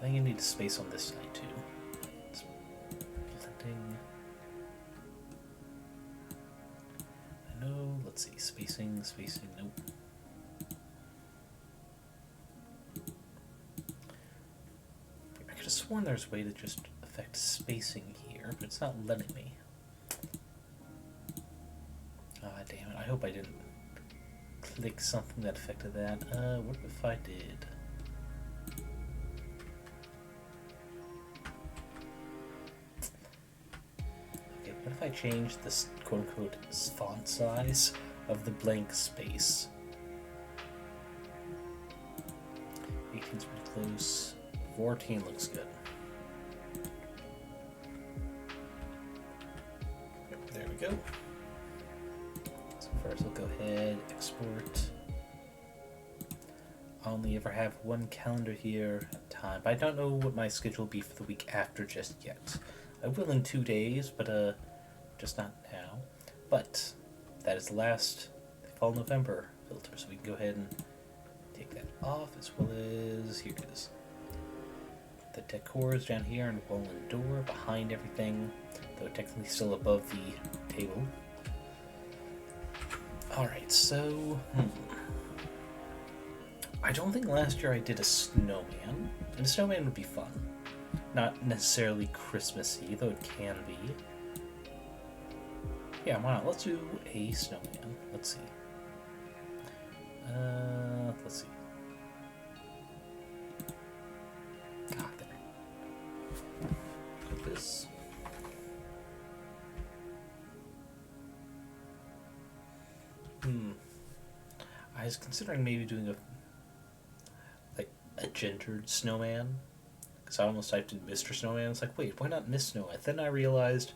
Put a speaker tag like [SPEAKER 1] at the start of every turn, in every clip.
[SPEAKER 1] I think you need space on this side too. It's blending. I know, let's see, spacing, nope. I could have sworn there's a way to just affect spacing here, but it's not letting me. Ah, damn it, I hope I didn't click something that affected that. What if I did? Okay, what if I change this quote-unquote font size of the blank space? 18's pretty close. 14 looks good. Yep, there we go. So first we'll go ahead, export. I only ever have one calendar here at a time, but I don't know what my schedule will be for the week after just yet. I will in 2 days, but just not now. But that is the last fall November filter, so we can go ahead and take that off, as well as here it is. The decor is down here and wall and door behind everything, though technically still above the table. Alright, so I don't think last year I did a snowman, and a snowman would be fun. Not necessarily Christmassy, though it can be. Yeah, why not? Let's do a snowman. Let's see. Let's see. Ah, there. Go this. I was considering maybe doing a gendered snowman, because I almost typed in Mr. Snowman. It's like, wait, why not Miss Snowman? Then I realized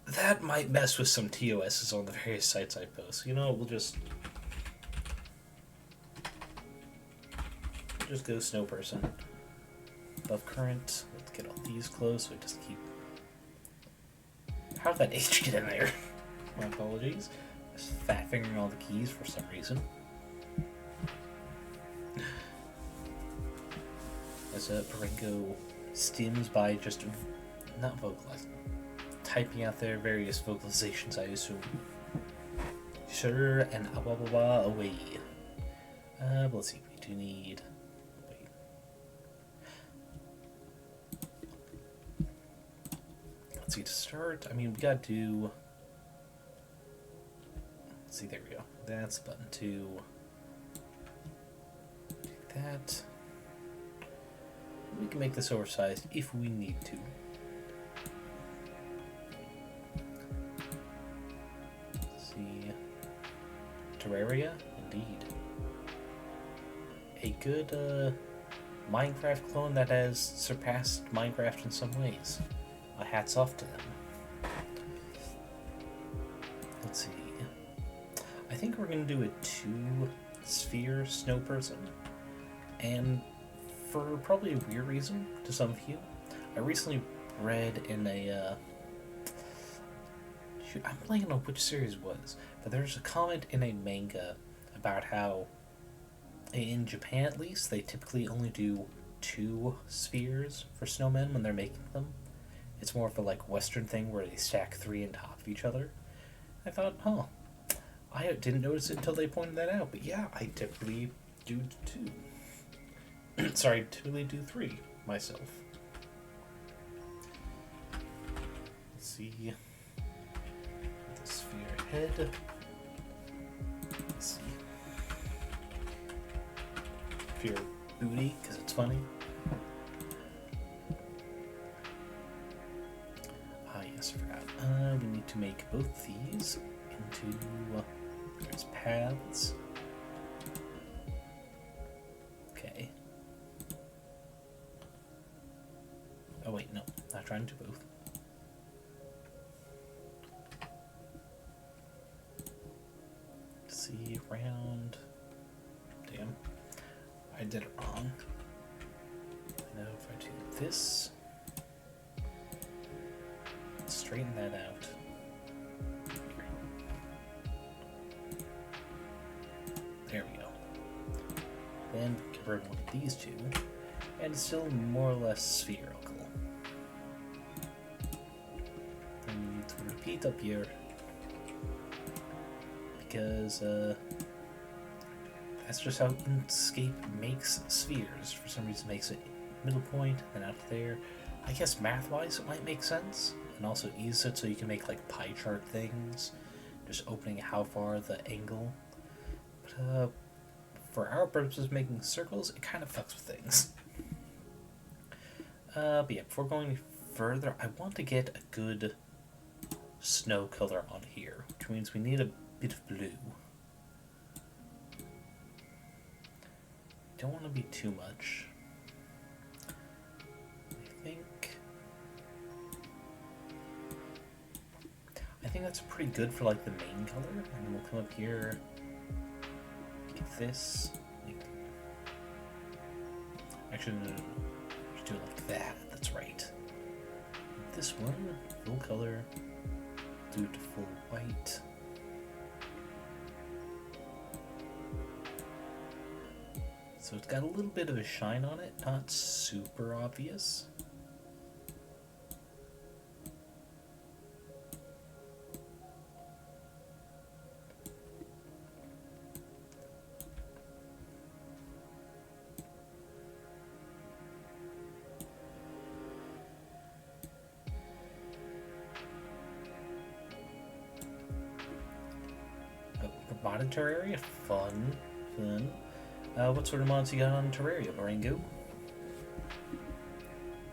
[SPEAKER 1] that might mess with some TOSs on the various sites I post. You know, we'll just go snow person. Above current. Let's get all these closed so we just keep. How did that H get in there? My apologies. Just fat fingering all the keys for some reason. As Parengo stims by just not vocalizing, typing out their various vocalizations, I assume. Sure, and away. But let's see, we do need. Wait. Let's see, to start, I mean, we gotta do. Let's see, there we go. That's button 2. Take that. We can make this oversized if we need to. Let's see. Terraria? Indeed. A good Minecraft clone that has surpassed Minecraft in some ways. Hats off to them. Let's see. I think we're going to do a 2-sphere snow person. And for probably a weird reason to some of you, I recently read in a shoot, I'm blanking on which series it was, but there's a comment in a manga about how in Japan at least they typically only do 2 spheres for snowmen when they're making them. It's more of a Western thing where they stack 3 on top of each other. I thought, I didn't notice it until they pointed that out, but yeah, I typically do 2. Sorry, typically do 3 myself. Let's see. The sphere head. Let's see. Sphere booty, because it's funny. Yes, I forgot. We need to make both these into there's paths. Okay. Oh wait, no, not trying to do both. See, round. Damn, I did it wrong. Now if I do this. Straighten that out. There we go. Then convert one of these two and it's still more or less spherical. Then we need to repeat up here because that's just how Inkscape makes spheres. For some reason, it makes it middle point, then out there. I guess math-wise, it might make sense, and also ease it so you can make like pie chart things, just opening how far the angle. But for our purposes, making circles, it kind of fucks with things. But yeah, before going further, I want to get a good snow color on here, which means we need a bit of blue. Don't want to be too much. I think that's pretty good for like the main color, and then we'll come up here, get this. Actually, no. Just do it like that. That's right. This one, full color. Do it to full white. So it's got a little bit of a shine on it, not super obvious. Modded Terraria? Fun. What sort of mods you got on Terraria, Barango?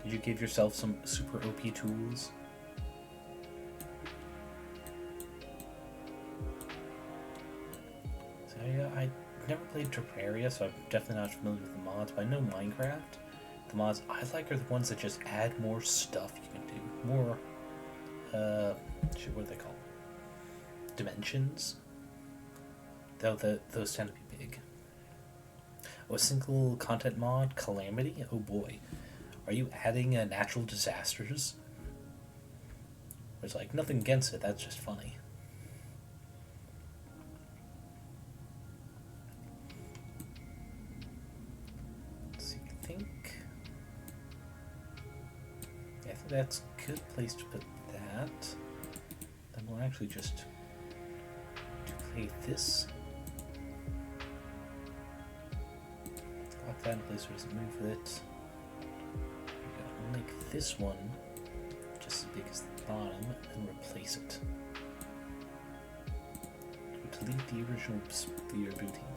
[SPEAKER 1] Did you give yourself some super OP tools? So I never played Terraria, so I'm definitely not familiar with the mods, but I know Minecraft. The mods I like are the ones that just add more stuff you can do. More, what are they called? Dimensions? Though those tend to be big. Oh, a single content mod, Calamity? Oh boy. Are you adding natural disasters? There's like nothing against it, that's just funny. Let's see, I think that's a good place to put that. Then we'll actually just duplicate this. Lock that in place so it doesn't move with it. I'll make this one just as big as the bottom and replace it. Delete the original sphere booting.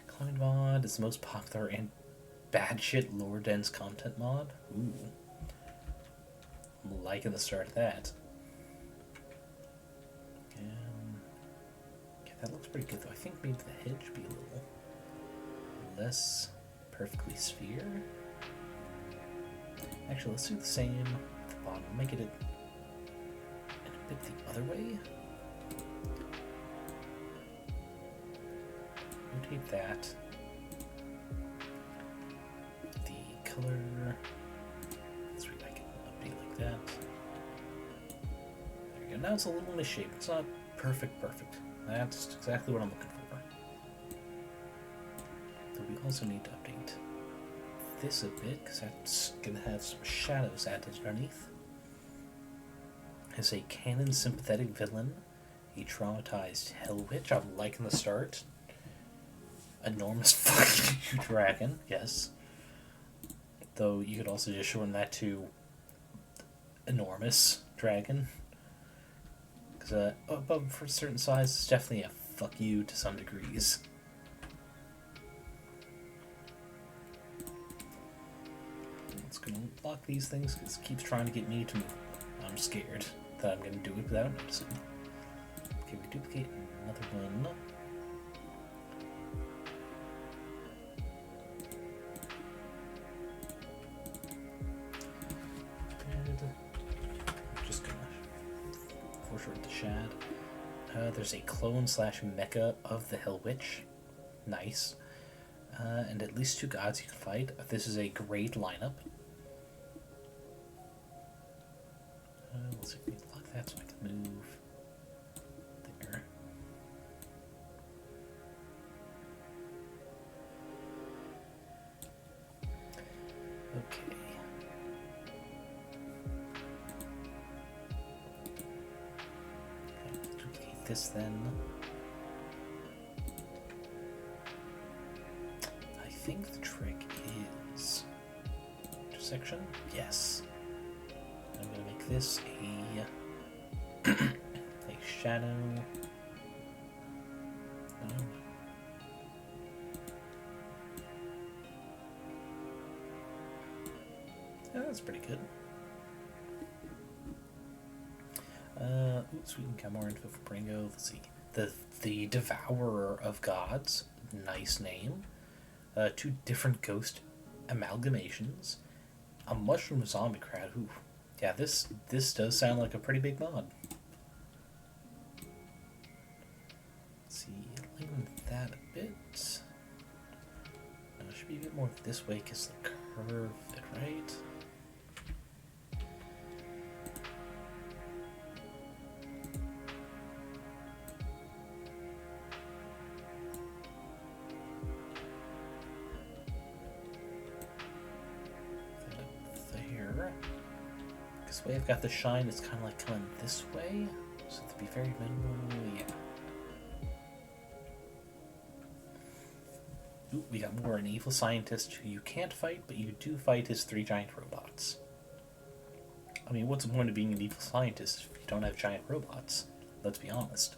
[SPEAKER 1] Climate mod is the most popular and bad shit lore dense content mod. Ooh. I'm liking the start of that. That looks pretty good though. I think maybe the hedge be a little less perfectly sphere. Actually, let's do the same at the bottom. Make it a bit the other way. Rotate that. The color. Let's read like an update like that. There we go. Now it's a little misshapen. It's not perfect. That's exactly what I'm looking for. But we also need to update this a bit, because that's going to have some shadows added underneath. As a canon sympathetic villain, a traumatized hell witch. I'm liking the start. Enormous fucking dragon, yes. Though you could also just shorten that to enormous dragon. Above for a certain size, it's definitely a fuck you to some degrees. It's gonna lock these things because it keeps trying to get me to move. I'm scared that I'm gonna do it without noticing. Okay, we duplicate another one. The Shad. There's a clone / mecha of the Hell Witch. Nice. And at least 2 gods you can fight. This is a great lineup. Let's see if we can lock that so I can move there. this then. I think the trick is intersection. Yes. I'm gonna make this a a shadow. Yeah, that's pretty good. Oops, we can get more info for Bringo. Let's see. The Devourer of Gods. Nice name. 2 different ghost amalgamations. A mushroom zombie crowd. Ooh. Yeah, this does sound like a pretty big mod. Let's see, lengthen that a bit. No, it should be a bit more this way because the curve fit right. This way I've got the shine, it's kind of like coming this way, so to be very minimal, yeah. Ooh, we got more. An evil scientist who you can't fight, but you do fight his 3 giant robots. I mean, what's the point of being an evil scientist if you don't have giant robots? Let's be honest.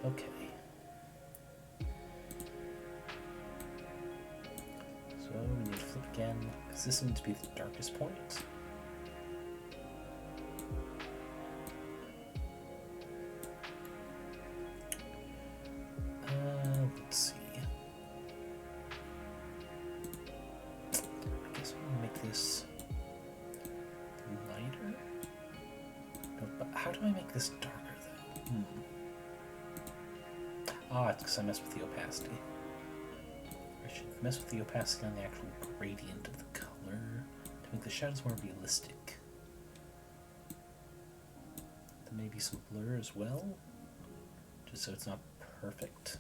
[SPEAKER 1] Okay. So we need to flip again, because this needs to be the darkest point. Let's see. I guess I'm going to make this lighter. No, but how do I make this darker, though? Ah, it's because I messed with the opacity. I should mess with the opacity on the actual gradient of the color to make the shadows more realistic. Then maybe some blur as well, just so it's not perfect.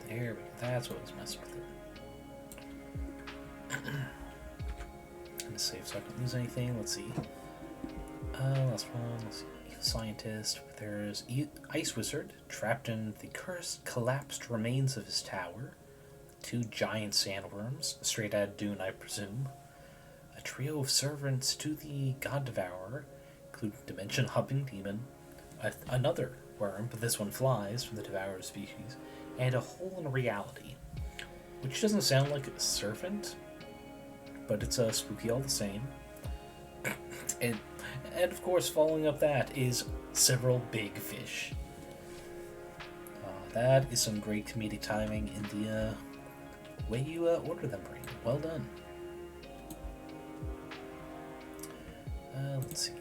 [SPEAKER 1] There we go. That's what was messing with it. I'm gonna save so I don't lose anything. Let's see. Last one. Let's see. Evil scientist. There's Ice Wizard trapped in the cursed, collapsed remains of his tower. 2 giant sandworms, straight out of Dune, I presume. A trio of servants to the God Devourer, including Dimension Hopping Demon, another worm, but this one flies from the Devourer species, and a hole in reality, which doesn't sound like a serpent, but it's spooky all the same. and of course, following up that is several big fish. That is some great comedic timing in the way you order them, Brain. Well done. Let's see.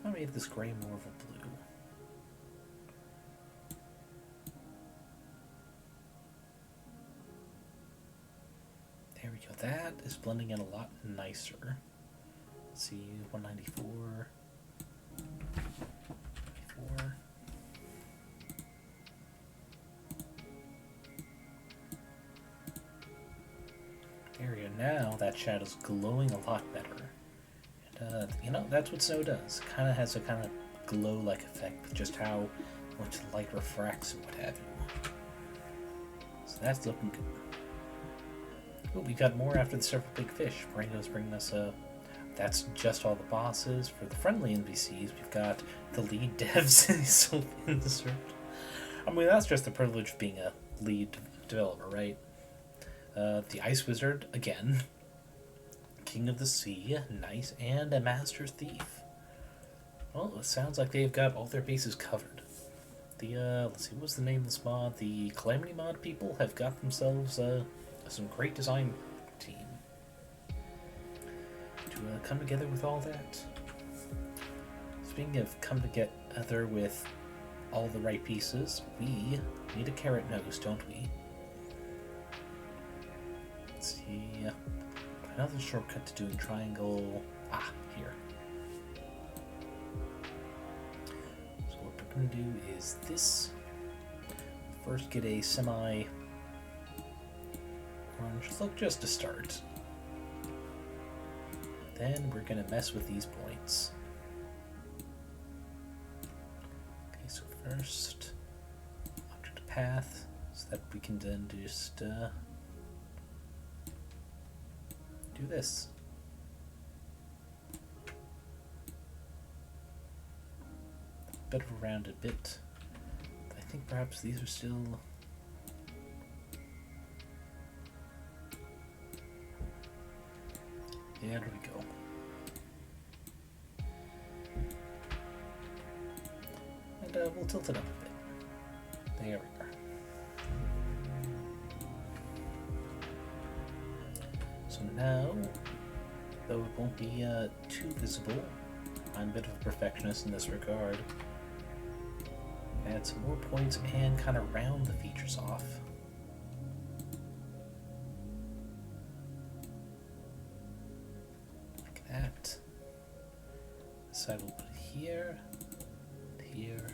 [SPEAKER 1] What if I made this gray more of a blue? There we go. That is blending in a lot nicer. Let's see, 194. 94. There we go. Now that shadow's glowing a lot better. And, you know, that's what snow does. Kind of has a kind of glow-like effect with just how much light refracts and what have you. So that's looking good. Oh, we got more after the several big fish. Braingo's bringing us that's just all the bosses. For the friendly NPCs, we've got the lead devs in the search. I mean, that's just the privilege of being a lead developer, right? The Ice Wizard, again. King of the Sea, nice, and a Master Thief. Well, it sounds like they've got all their bases covered. The, let's see, what was the name of this mod? The Calamity mod people have got themselves, some great design team to come together with all that. Speaking of come together with all the right pieces, we need a carrot nose, don't we? Let's see. Another shortcut to doing triangle. Ah, here. So what we're going to do is this. First get a semi-orange look just to start. Then we're going to mess with these points. Okay, so first, object path, so that we can then just do this. A bit of a rounded bit. I think perhaps these are still... Yeah, there we go. And we'll tilt it up a bit. There we are. So now, though it won't be too visible, I'm a bit of a perfectionist in this regard. Add some more points and kind of round the features off. Like that. This side we'll put it here, here.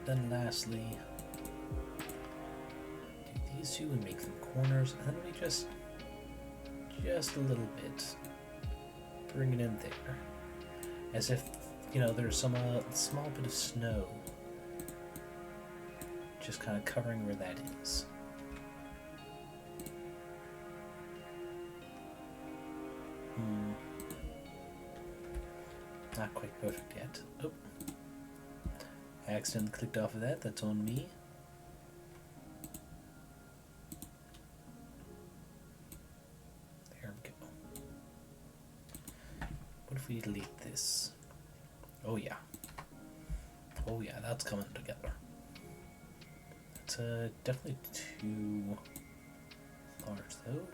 [SPEAKER 1] Then lastly, do these two and make them corners, and then we just a little bit, bring it in there, as if, you know, there's some small bit of snow, just kind of covering where that is. Not quite perfect yet. Oh. I accidentally clicked off of that, that's on me. There we go. What if we delete this? Oh yeah. Oh yeah, that's coming together. It's definitely too large though.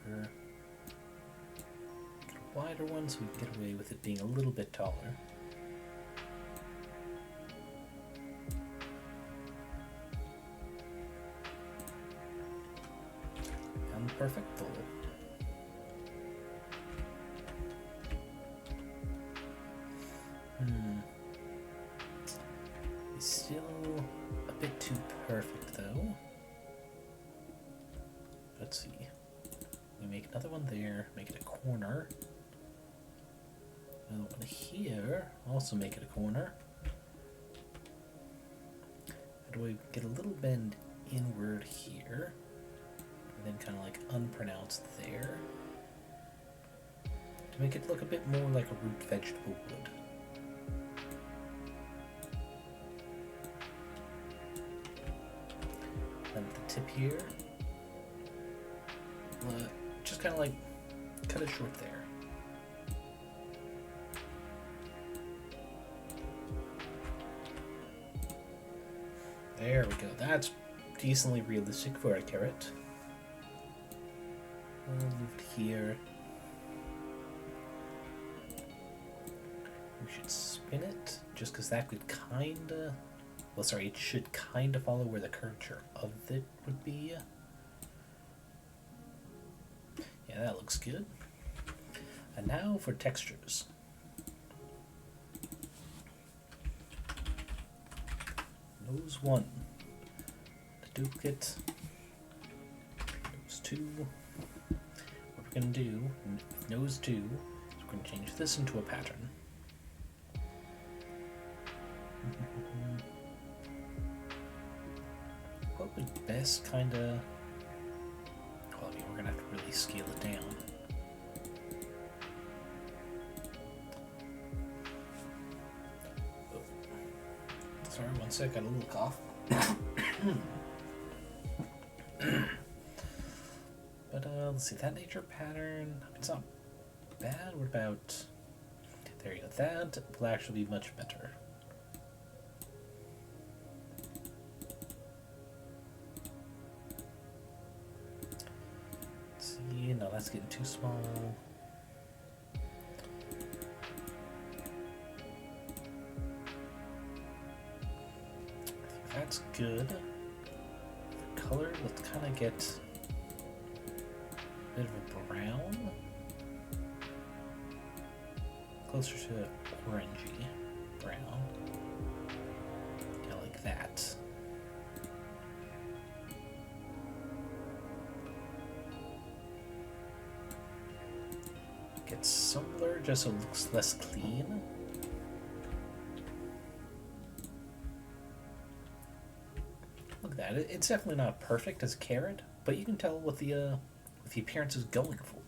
[SPEAKER 1] For a wider one so we can get away with it being a little bit taller. Perfect full. It's still a bit too perfect though. Let's see. We make another one there, make it a corner. Another one here, also make it a corner. How do we get a little bend inward here? And then kind of like unpronounced there to make it look a bit more like a root vegetable would. And the tip here, just kind of like cut it short there. There we go. That's decently realistic for a carrot. We'll move it here. We should spin it, just because that could kinda... Well, sorry, it should kinda follow where the curvature of it would be. Yeah, that looks good. And now for textures. Nose 1. The duplicate. Nose 2. We're going to do nose 2 is we're going to change this into a pattern. What would best kind of... Well, I mean, we're going to have to really scale it down. Sorry, one sec, got a little cough. But let's see, that nature pattern, it's not bad. What about, there you go, that will actually be much better. Let's see, no, that's getting too small. That's good. For color, let's kind of get a bit of a brown. Closer to orangey brown. Yeah, like that. Get some blur just so it looks less clean. Look at that. It's definitely not perfect as a carrot, but you can tell what the appearance is going for.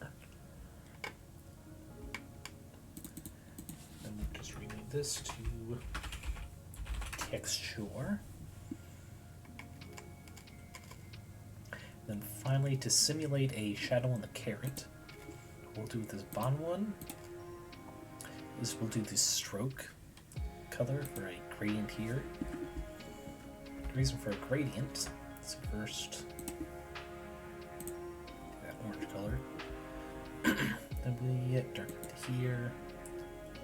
[SPEAKER 1] And we'll just rename this to texture. Then finally, to simulate a shadow on the carrot, we'll do this bottom one is we'll do this stroke color for a gradient here. The reason for a gradient is first that orange color. Then we darken it here,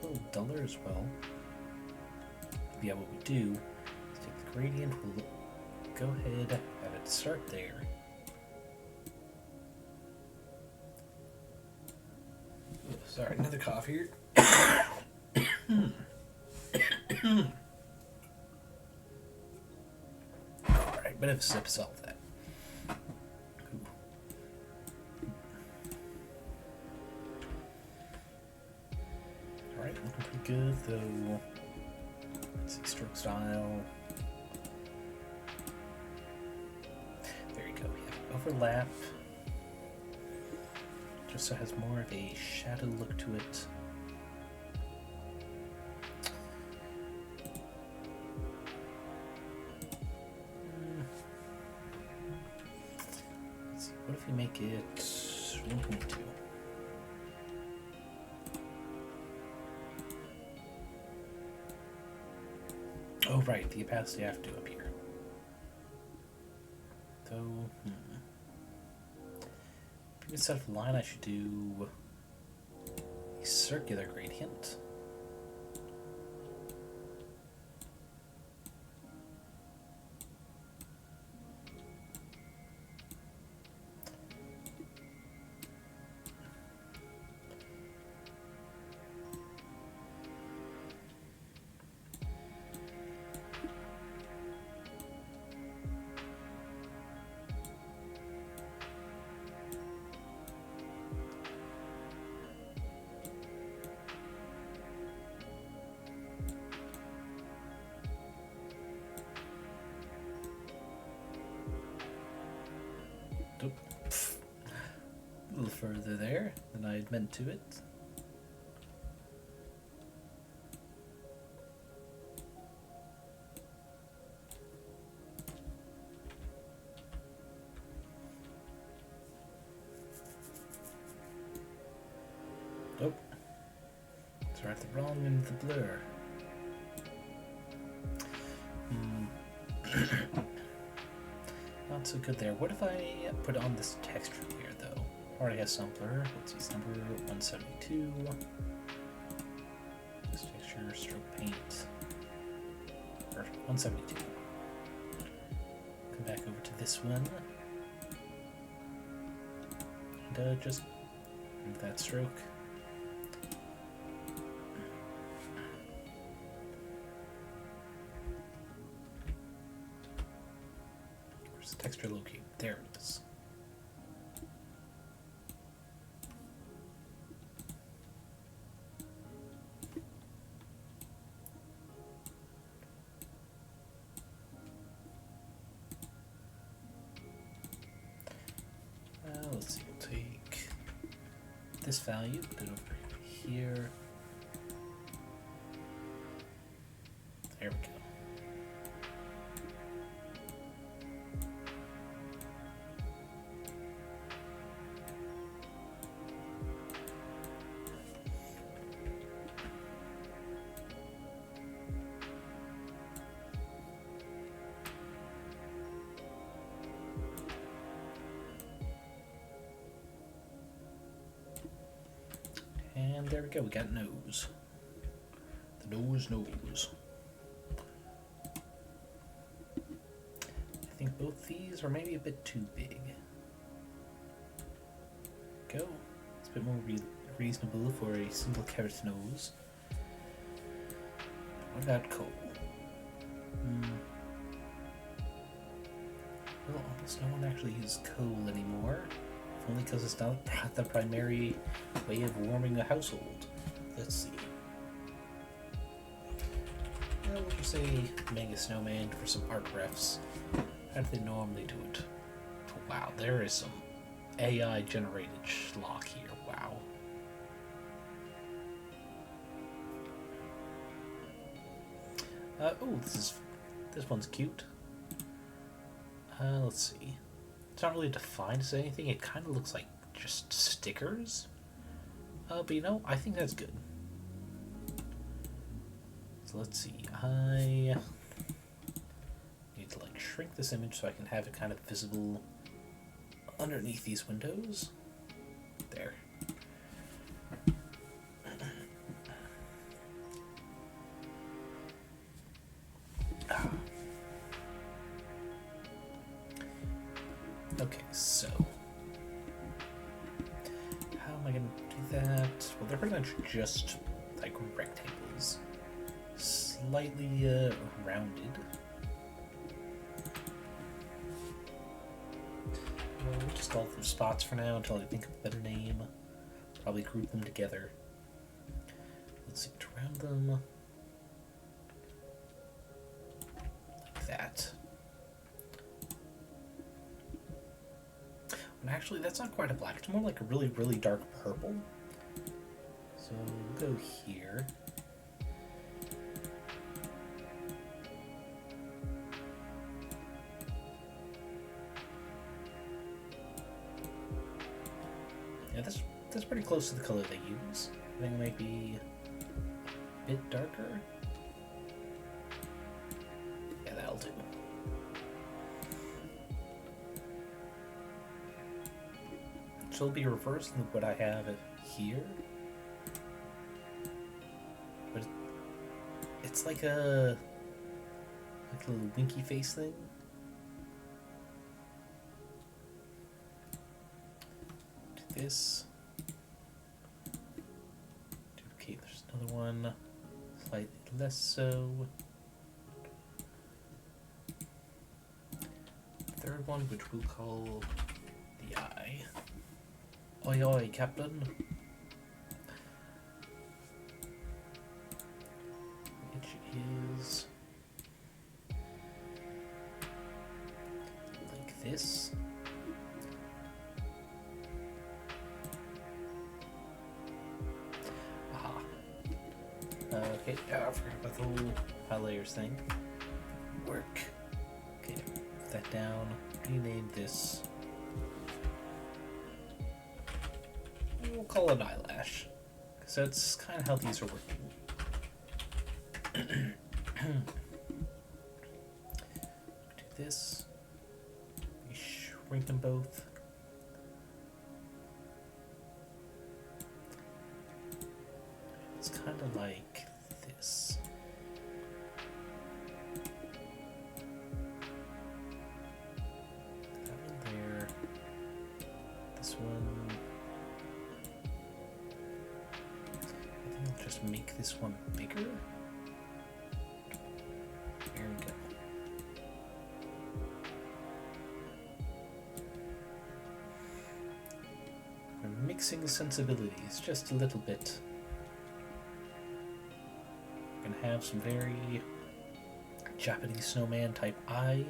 [SPEAKER 1] a little duller as well. Yeah, what we do is take the gradient, we'll go ahead, have it start there. Oh, sorry, another cough here. Alright, bit of a sip of salt that. Alright, looking pretty good though. Let's see, stroke style. There you go, we have overlap. Just so it has more of a shadow look to it. Let's see, what if we make it 1.2? Oh right, the opacity I have to do up here. Though, instead of line, I should do a circular gradient. A little further there than I had meant to it. Nope. It's right the wrong end of the blur. Not so good there. What if I put on this texture here though? Already has some blur. Let's see, number 172. This texture, stroke paint. Or 172. Come back over to this one. And just move that stroke. Where's the texture located? There it is. Let's see, we'll take this value, put it over here. There we go. there we go, we got nose. The nose. I think both these are maybe a bit too big. Go. It's a bit more reasonable for a single carrot nose. What about coal? Well, almost no one actually uses coal anymore. If only because it's not the primary way of warming a household. Let's see. We'll just say Mega Snowman for some art refs. How do they normally do it? Wow, there is some AI generated schlock here. Wow. Oh, this one's cute. Let's see. It's not really defined as anything. It kind of looks like just stickers. But you know, I think that's good. So let's see. I need to like shrink this image so I can have it kind of visible underneath these windows. There. Okay, so how am I going to do that? Well, they're pretty much just like rectangles, slightly rounded. We'll just call them spots for now until I think of a better name. Probably group them together. Let's see, to round them like that. And actually, that's not quite a black. It's more like a really, really dark purple. So we'll go here. Yeah, that's pretty close to the color they use. I think it might be a bit darker. Yeah, that'll do. So it'll be reversed than what I have here. But it's like a little winky face thing. Do this. Okay, there's another one. Slightly less so. Third one, which we'll call the eye. Oi oi, Captain. Which is like this. Aha. Okay, I forgot about the whole high layers thing. Work. Okay, put that down. Rename this. We'll call it eyelash, because that's kind of how these are working. Do this. We shrink them both. It's kind of like this. That one there. This one. I'll just make this one bigger. There we go. We're mixing sensibilities just a little bit. We're gonna have some very Japanese snowman type eye.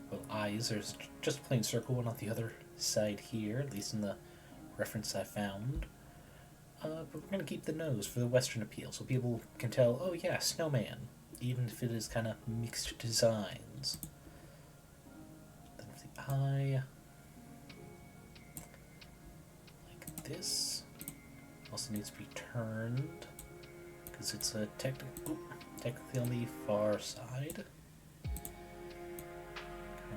[SPEAKER 1] Well, eyes. There's just a plain circle one on the other side here, at least in the reference I found. But we're going to keep the nose for the Western appeal, so people can tell, oh yeah, Snowman, even if it is kind of mixed designs. Then the eye, like this, also needs to be turned, because it's a technically on the far side. Kind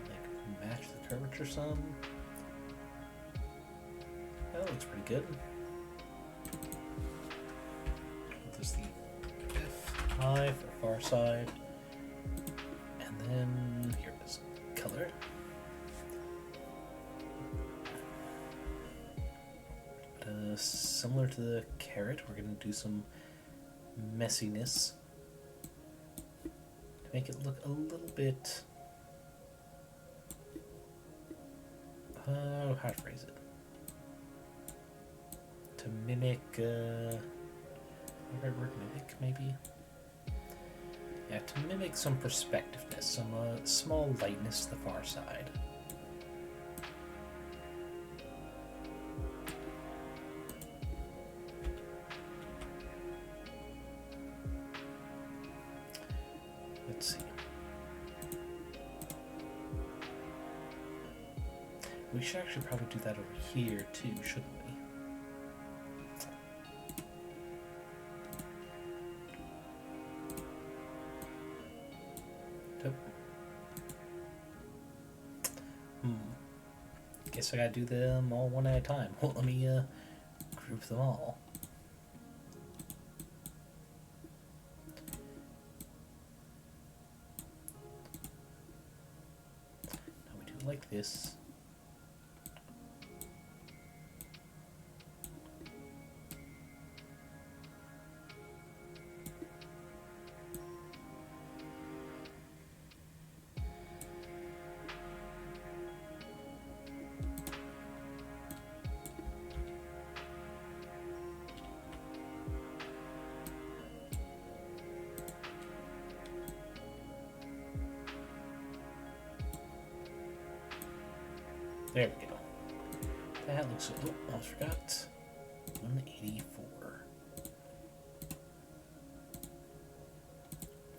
[SPEAKER 1] of like match the curvature some. That looks pretty good. high for far side. And then here it is, color. Similar to the carrot, we're going to do some messiness to make it look a little bit, how to phrase it, to mimic, the right word, mimic maybe? Yeah, to mimic some perspectiveness, some small lightness to the far side. Let's see. We should actually probably do that over here too, shouldn't we? Yep. Guess I gotta do them all one at a time. Well, let me group them all. Now we do it like this. There we go. That looks good. Oh, almost forgot. 184.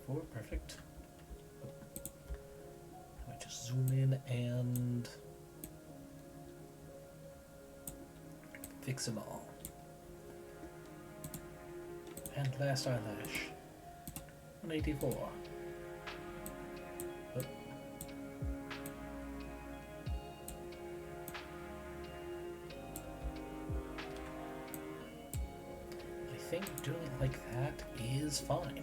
[SPEAKER 1] 4, perfect. I just zoom in and fix them all. And last eyelash. 184. Oh. I think doing it like that is fine.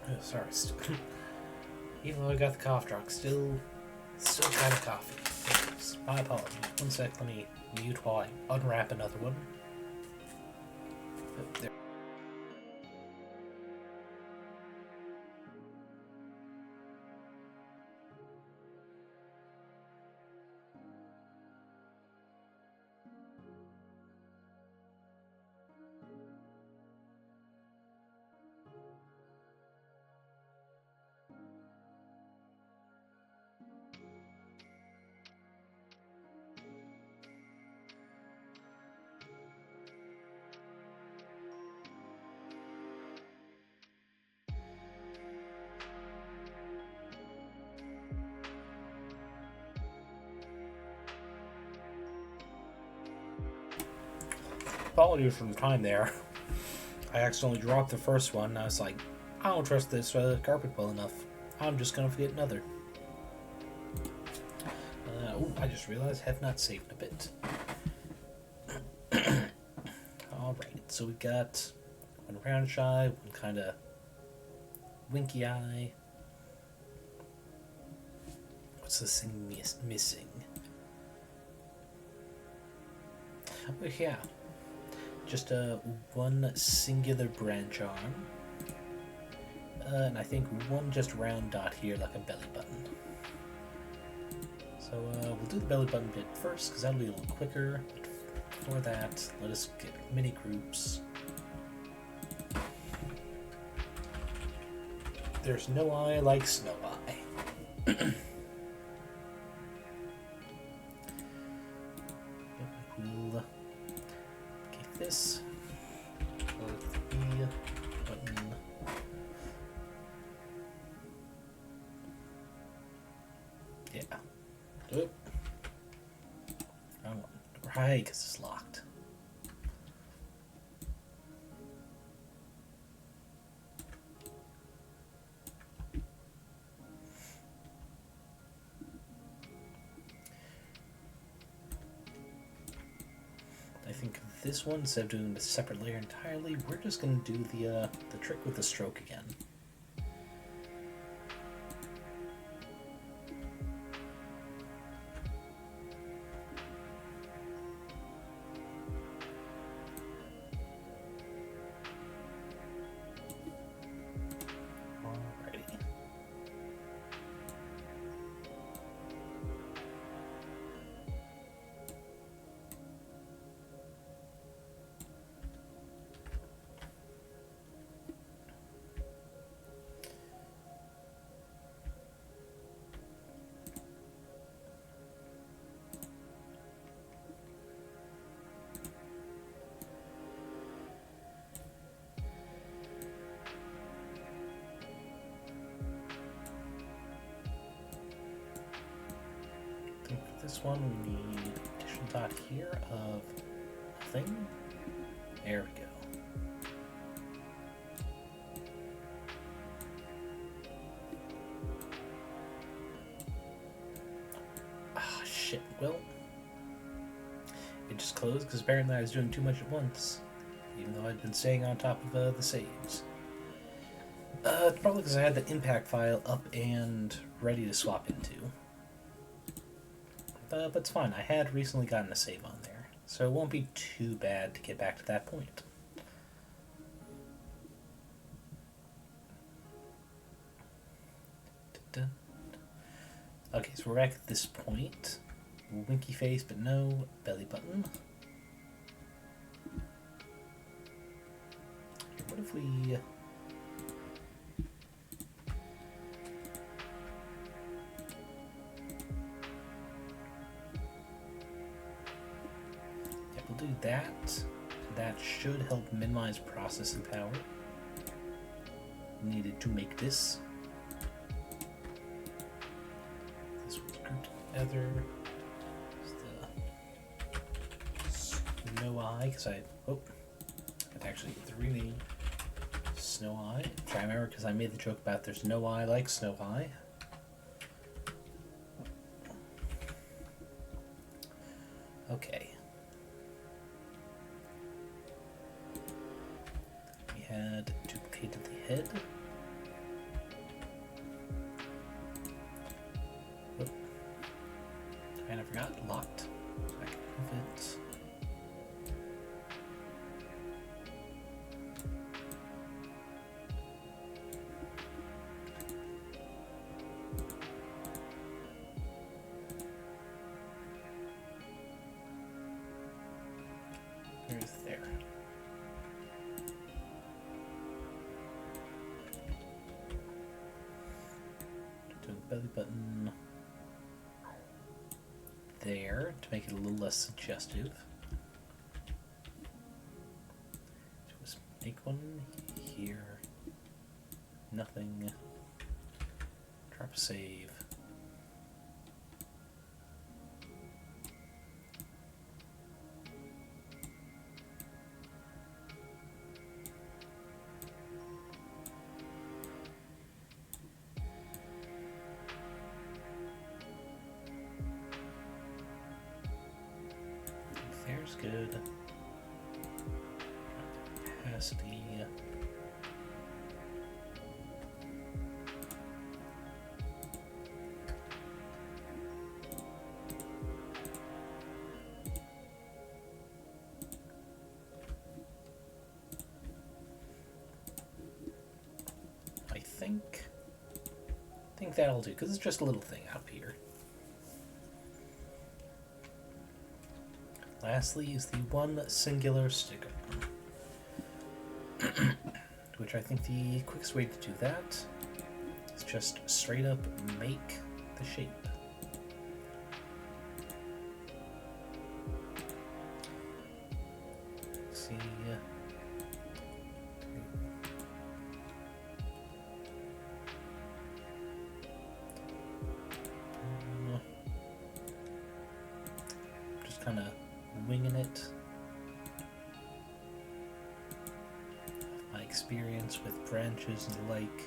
[SPEAKER 1] Oh, sorry. Even though I got the cough drop, still kind of coffee. My apologies. One sec, let me mute while I unwrap another one. Oh, there. Apologies for the time there. I accidentally dropped the first one, and I was like, I don't trust this carpet well enough. I'm just gonna get another. I just realized I have not saved a bit. Alright, so we got one round eye, one kind of winky eye. What's this thing missing? Oh yeah, just one singular branch arm. And I think one just round dot here like a belly button. So we'll do the belly button bit first because that'll be a little quicker. But before that, let us get mini groups. There's no eye like Snow Eye. We'll get this. Button. Yeah. Oop. Wrong one. Right, because it's locked. I think this one, instead of doing a separate layer entirely, we're just going to do the trick with the stroke again. This one we need additional dot here of nothing. There we go. Ah, shit. Well, it just closed because apparently I was doing too much at once, even though I'd been staying on top of the saves. Probably because I had the impact file up and ready to swap into. But it's fine. I had recently gotten a save on there, so it won't be too bad to get back to that point. Okay, so we're back at this point. Winky face, but no belly button. What if we... do that. That should help minimize processing power needed to make this. This one's grouped together. It's the Snow Eye, because I actually get the rename Snow Eye. Which I remember because I made the joke about there's no eye like Snow Eye. Okay. Had duplicated the head. Oh. And I forgot, locked. So I can move it. There's there. Belly button there to make it a little less suggestive. Just make one here. Nothing. Drop save. There's good. Opacity. I think that'll do, because it's just a little thing up here. Lastly is the one singular sticker, which I think the quickest way to do that is just straight up make the shape. See, just kind of winging it. My experience with branches and the like.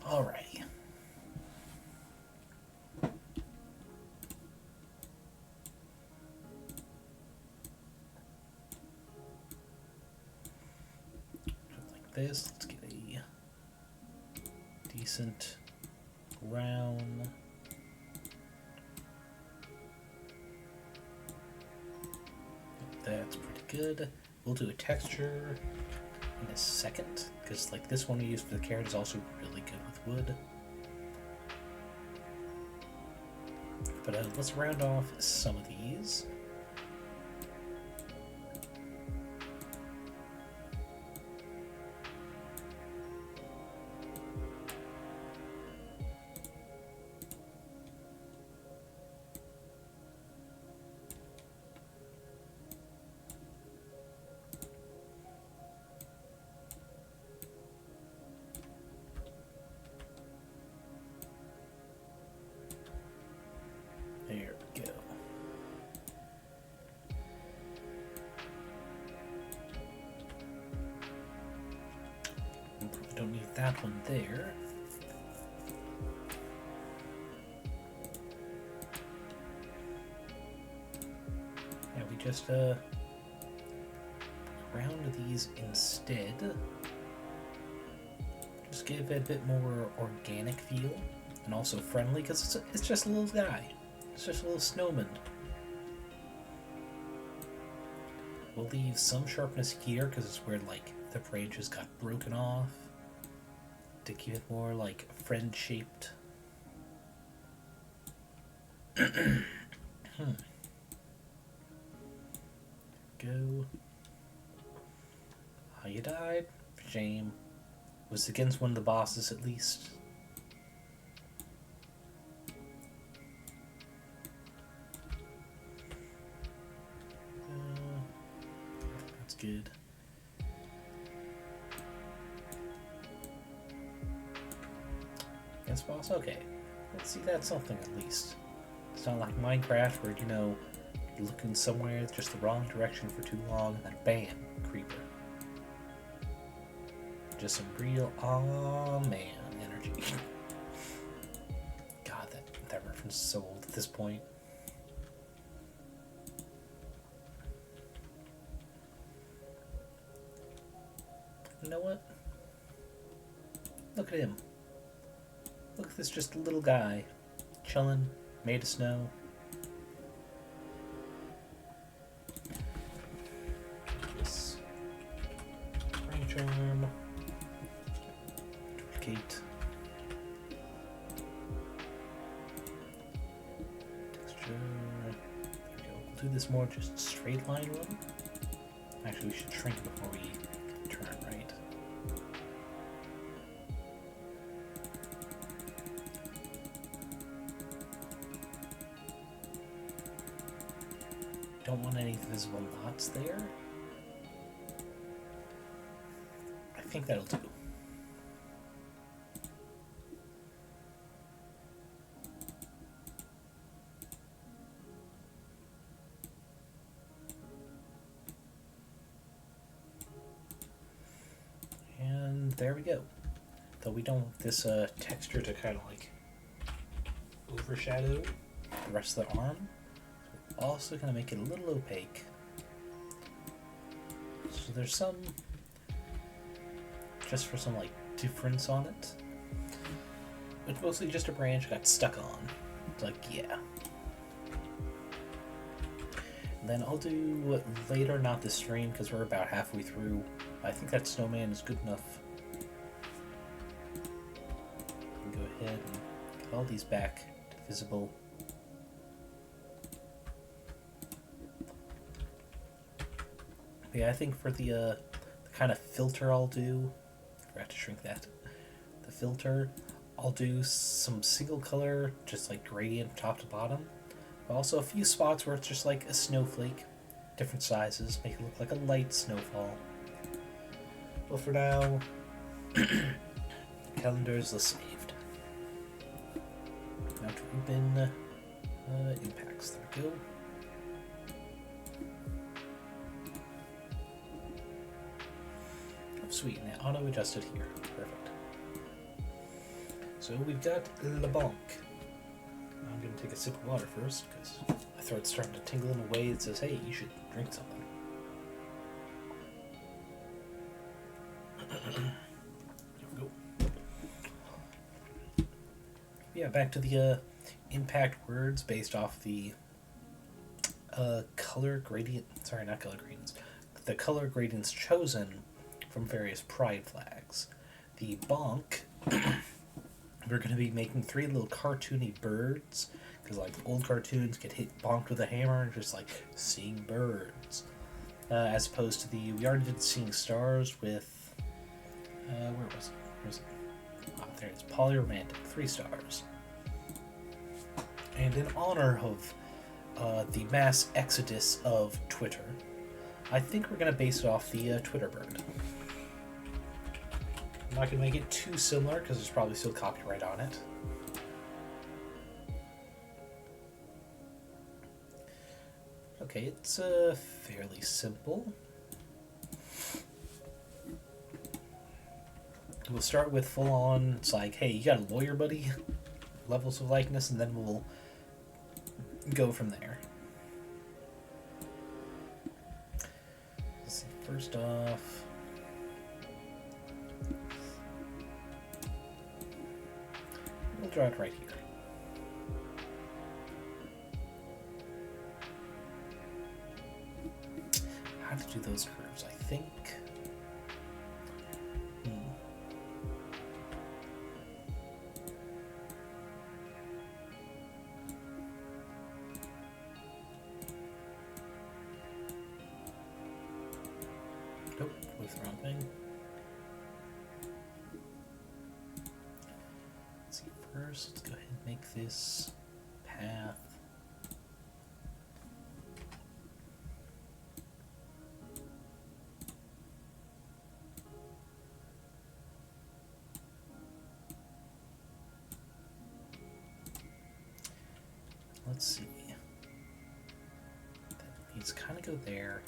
[SPEAKER 1] Alrighty. this. Let's get a decent round. That's pretty good. We'll do a texture in a second, because like this one we use for the carrot is also really good with wood. But let's round off some of these. There we go. We probably don't need that one there. Yeah, we just round these instead. Just give it a bit more organic feel and also friendly, because it's just a little guy. It's just a little snowman. We'll leave some sharpness here because it's where like the branches got broken off to keep it more like friend-shaped. Go. Oh, you died? Shame. Was against one of the bosses at least. That's good. Against boss? Okay. Let's see, that's something at least. It's not like Minecraft where, you know, you're looking somewhere just the wrong direction for too long and then bam, creeper. Just some real aw man energy. God, that reference is so old at this point. You know what? Look at him. Look at this just little guy. Chilling, made of snow. This ring charm. Duplicate. Texture. There we go. We'll do this more just straight line one. Actually, we should shrink before we turn, right? Don't want any visible knots there. I think that'll do. And there we go. Though we don't want this texture to kind of like overshadow the rest of the arm. Also going to make it a little opaque. So there's some, just for some like difference on it. But mostly just a branch got stuck on. It's like, yeah. And then I'll do later, not this stream, because we're about halfway through. I think that snowman is good enough. Go ahead and get all these back to visible. Yeah, I think for the kind of filter I'll do, I forgot to shrink that. The filter, I'll do some single color, just like gradient top to bottom. But also a few spots where it's just like a snowflake, different sizes, make it look like a light snowfall. Well, for now, calendars are saved. Now to open impacts. There we go. Sweet, and it auto-adjusted here. Perfect. So we've got the BONK. I'm going to take a sip of water first, because my throat's starting to tingle in a way that says, hey, you should drink something. we go. Yeah, back to the impact words based off the color gradient. Sorry, not color gradients. The color gradients chosen from various pride flags. The bonk. We're going to be making 3 little cartoony birds, because like old cartoons get hit bonked with a hammer and just like seeing birds, as opposed to we already did seeing stars with where was it? Oh, there it's polyromantic, 3 stars. And in honor of the mass exodus of Twitter, I think we're going to base it off the Twitter bird. I'm not going to make it too similar because there's probably still copyright on it. Okay, it's fairly simple. We'll start with full on, it's like, hey, you got a lawyer, buddy? Levels of likeness, and then we'll go from there. Let's see, first off, we'll draw it right here. How to do those curves, I think. Nope, with the wrong thing. Let's see, first, let's go ahead and make this path. Let's see. That needs to kind of go there.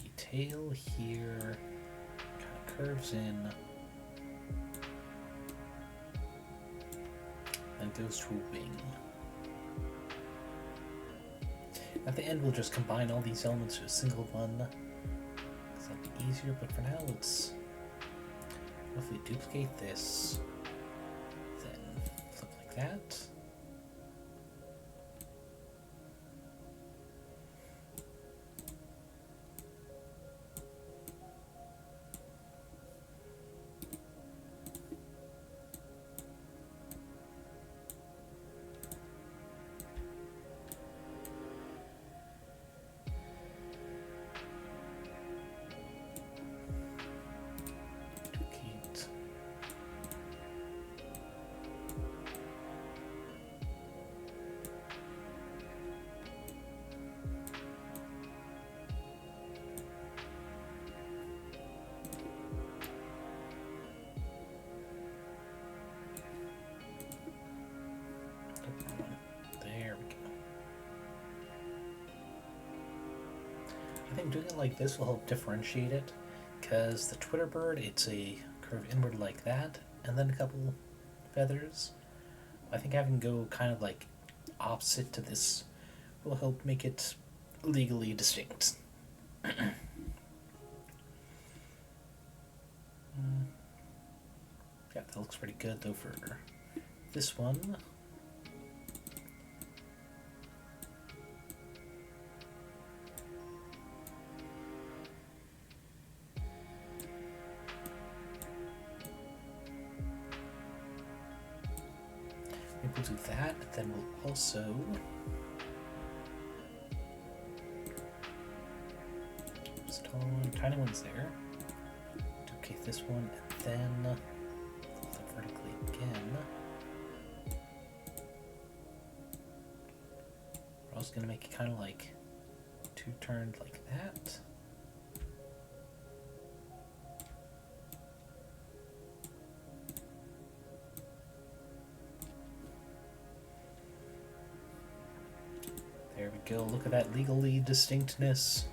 [SPEAKER 1] The tail here kind of curves in. And goes to a wing. At the end, we'll just combine all these elements to a single one. Because that'll be easier, but for now, let's. If we duplicate this, then flip like that. I think doing it like this will help differentiate it, because the Twitter bird, it's a curve inward like that, and then a couple feathers. I think having go kind of like opposite to this will help make it legally distinct. Yeah, that looks pretty good though for this one. We'll do that, then we'll also just tall one, tiny ones there. Duplicate this one, and then flip vertically again. We're also gonna make it kind of like 2 turned like that. There we go, look at that legally distinctness.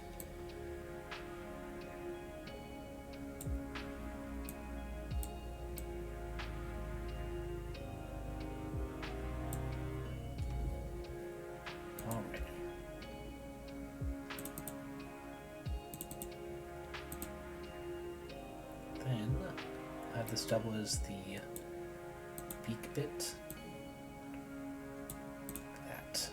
[SPEAKER 1] Alrighty. this double as the beak bit. Like that.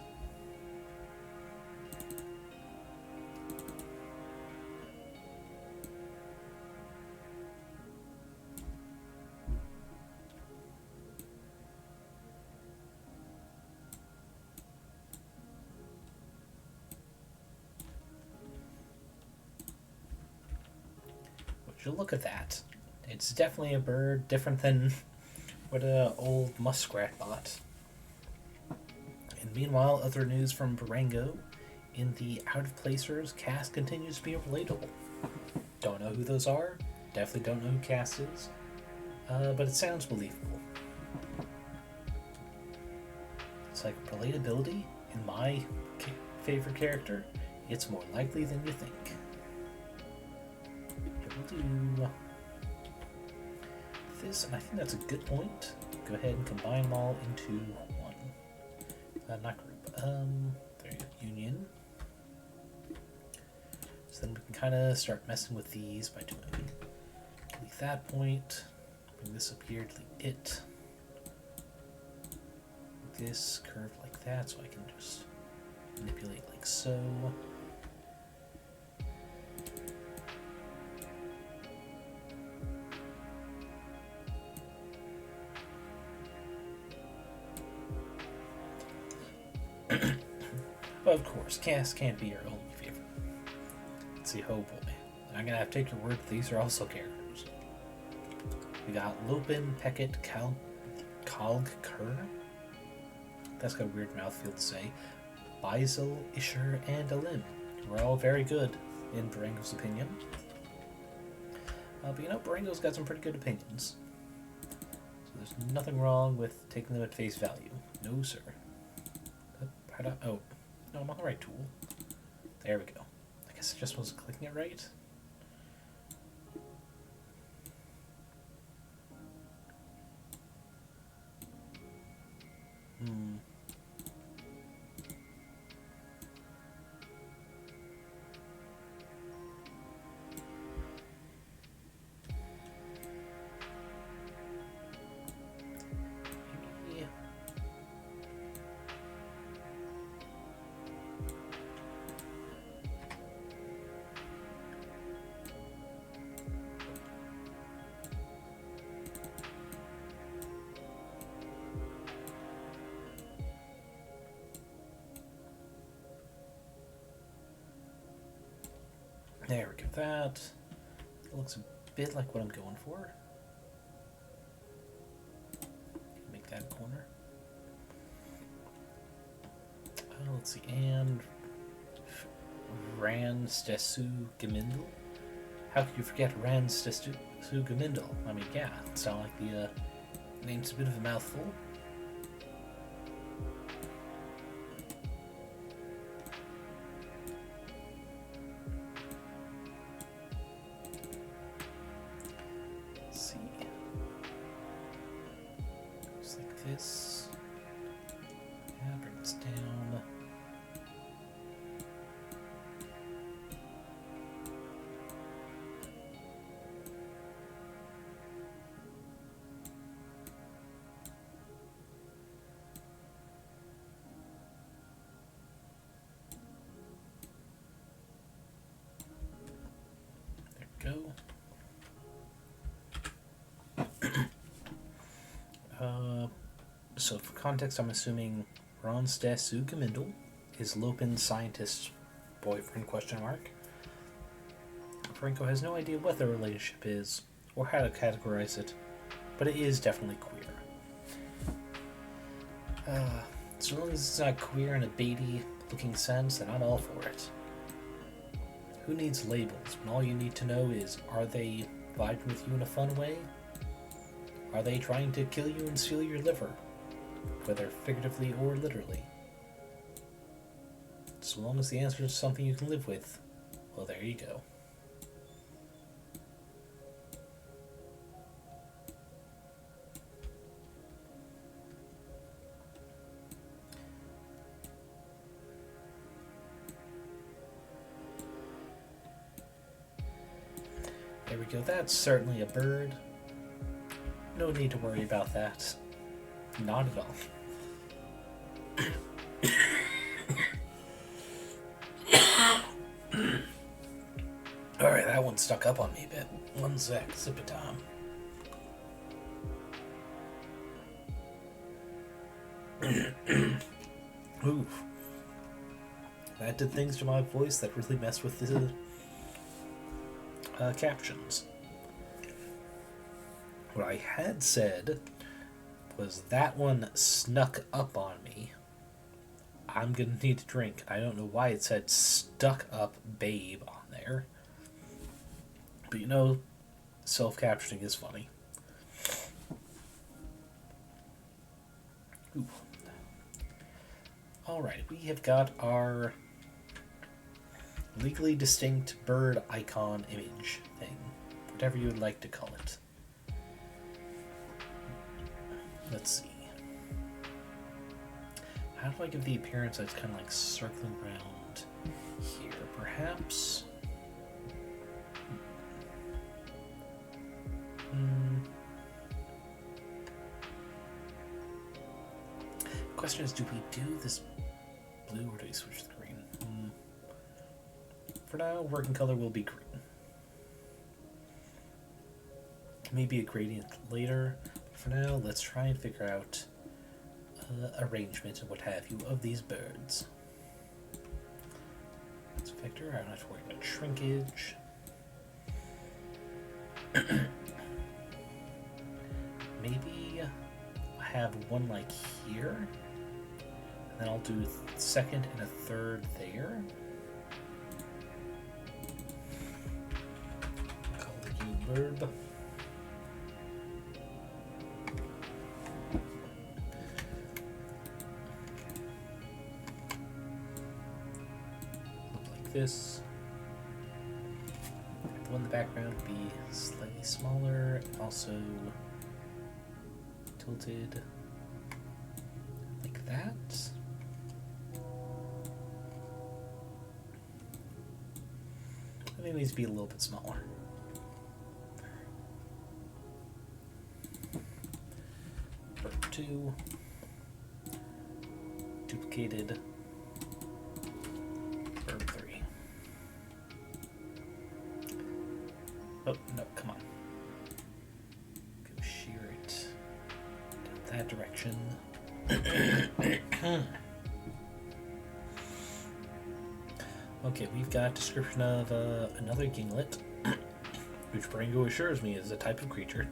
[SPEAKER 1] Would you look at that? It's definitely a bird, different than what an old muskrat thought. And meanwhile, other news from Barango. In the Out of Placers, cast continues to be relatable. Don't know who those are. Definitely don't know who cast is. But it sounds believable. It's like relatability in my favorite character. It's more likely than you think. We'll do this, and I think that's a good point. Go ahead and combine them all into one. Not group. There you go. Union. So then we can kind of start messing with these by doing delete that point. Bring this up here. Delete it. This curve like that, so I can just manipulate like so. Of course, cast can't be your only favorite. Let's see, oh boy. I'm gonna have to take your word that these are also characters. We got Lopin, Peckett, Kalg Kerr. That's got a weird mouthfeel to say. Beisel, Isher, and Alim. We're all very good, in Barango's opinion. But you know, Barango's got some pretty good opinions. So there's nothing wrong with taking them at face value. No, sir. Oh, no, I'm on the right tool. There we go. I guess I just wasn't clicking it right. There we go, that. It looks a bit like what I'm going for. Make that a corner. Let's see, and Ran Stesu Gamindel. How could you forget Ran Stesu Gamindel? I mean, yeah, it sounds like the name's a bit of a mouthful. This. Yeah, bring this down. There we go. So for context, I'm assuming Ronste Sugamindel is Lopin's scientist boyfriend, question mark. Franco has no idea what their relationship is or how to categorize it, but it is definitely queer. So long as it's not queer in a baity looking sense, then I'm all for it. Who needs labels when all you need to know is, are they vibing with you in a fun way? Are they trying to kill you and steal your liver? Whether figuratively or literally. So long as the answer is something you can live with, well, there you go. There we go, that's certainly a bird. No need to worry about that. Not at all. Alright, that one stuck up on me a bit. One sec, sip of time. Oof. That did things to my voice that really messed with the captions. What I had said was that one snuck up on me. I'm gonna need a drink. I don't know why it said stuck up babe on there. But you know, self-captioning is funny. Ooh. Alright, we have got our legally distinct bird icon image thing. Whatever you would like to call it. Let's see. How do I give the appearance that it's kind of like circling around here? Perhaps? Question is, do we do this blue or do we switch to green? For now, working color will be green. Maybe a gradient later. For now, let's try and figure out arrangement and what have you of these birds. Let's vector. I don't have to worry about shrinkage. Maybe I have one like here, and then I'll do a second and a third there. Color you verb. This. The one in the background would be slightly smaller, also tilted like that. I think it needs to be a little bit smaller. Verb 2, duplicated. Oh, no, come on. Go shear it down that direction. Okay, we've got a description of another ginglet, which Brango assures me is a type of creature.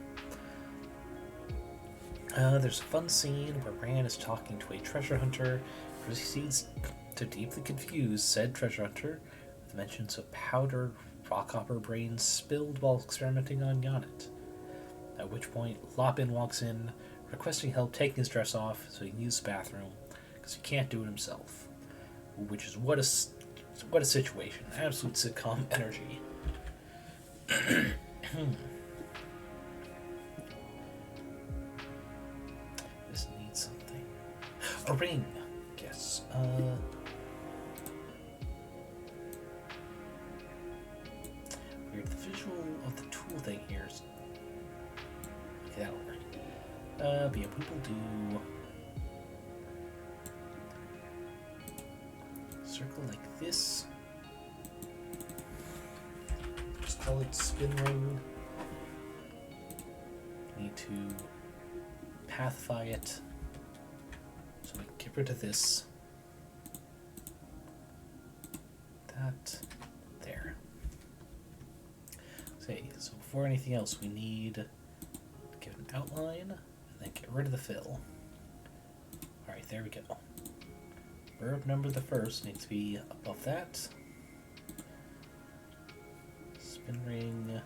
[SPEAKER 1] There's a fun scene where Ran is talking to a treasure hunter, who proceeds to deeply confuse said treasure hunter with mentions of powdered rockhopper brains spilled while experimenting on Yonnet. At which point, Lopin walks in, requesting help taking his dress off so he can use the bathroom, because he can't do it himself. Which is what a situation. Absolute sitcom energy. This needs something. A ring! Yes. Weird. The visual of the tool thing here is... Okay, that'll work. But yeah, we will do... circle like this. Just call it spin ring. Need to pathify it. So we can get rid of this. That. There. Okay, so before anything else, we need to give an outline and then get rid of the fill. Alright, there we go. Verb number the first needs to be above that. Spin ring.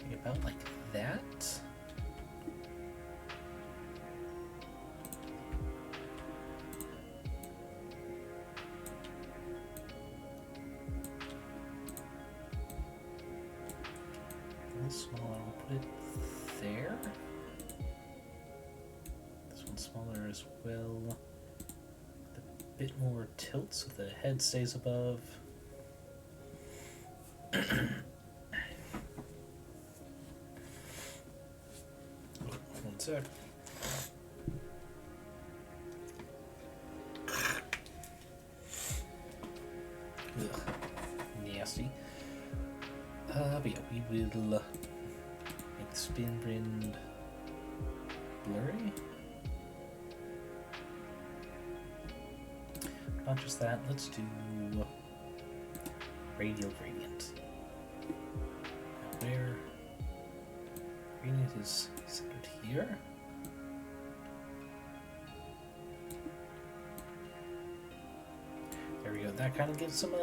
[SPEAKER 1] Maybe about like that. A little smaller, I'll put it there. This one's smaller as well. With a bit more tilt so the head stays above. One sec. Ugh, nasty. But yeah, we will make the spin blend blurry. Not just that, let's do radial gradient. Now where gradient is centered here. There we go. That kind of gives some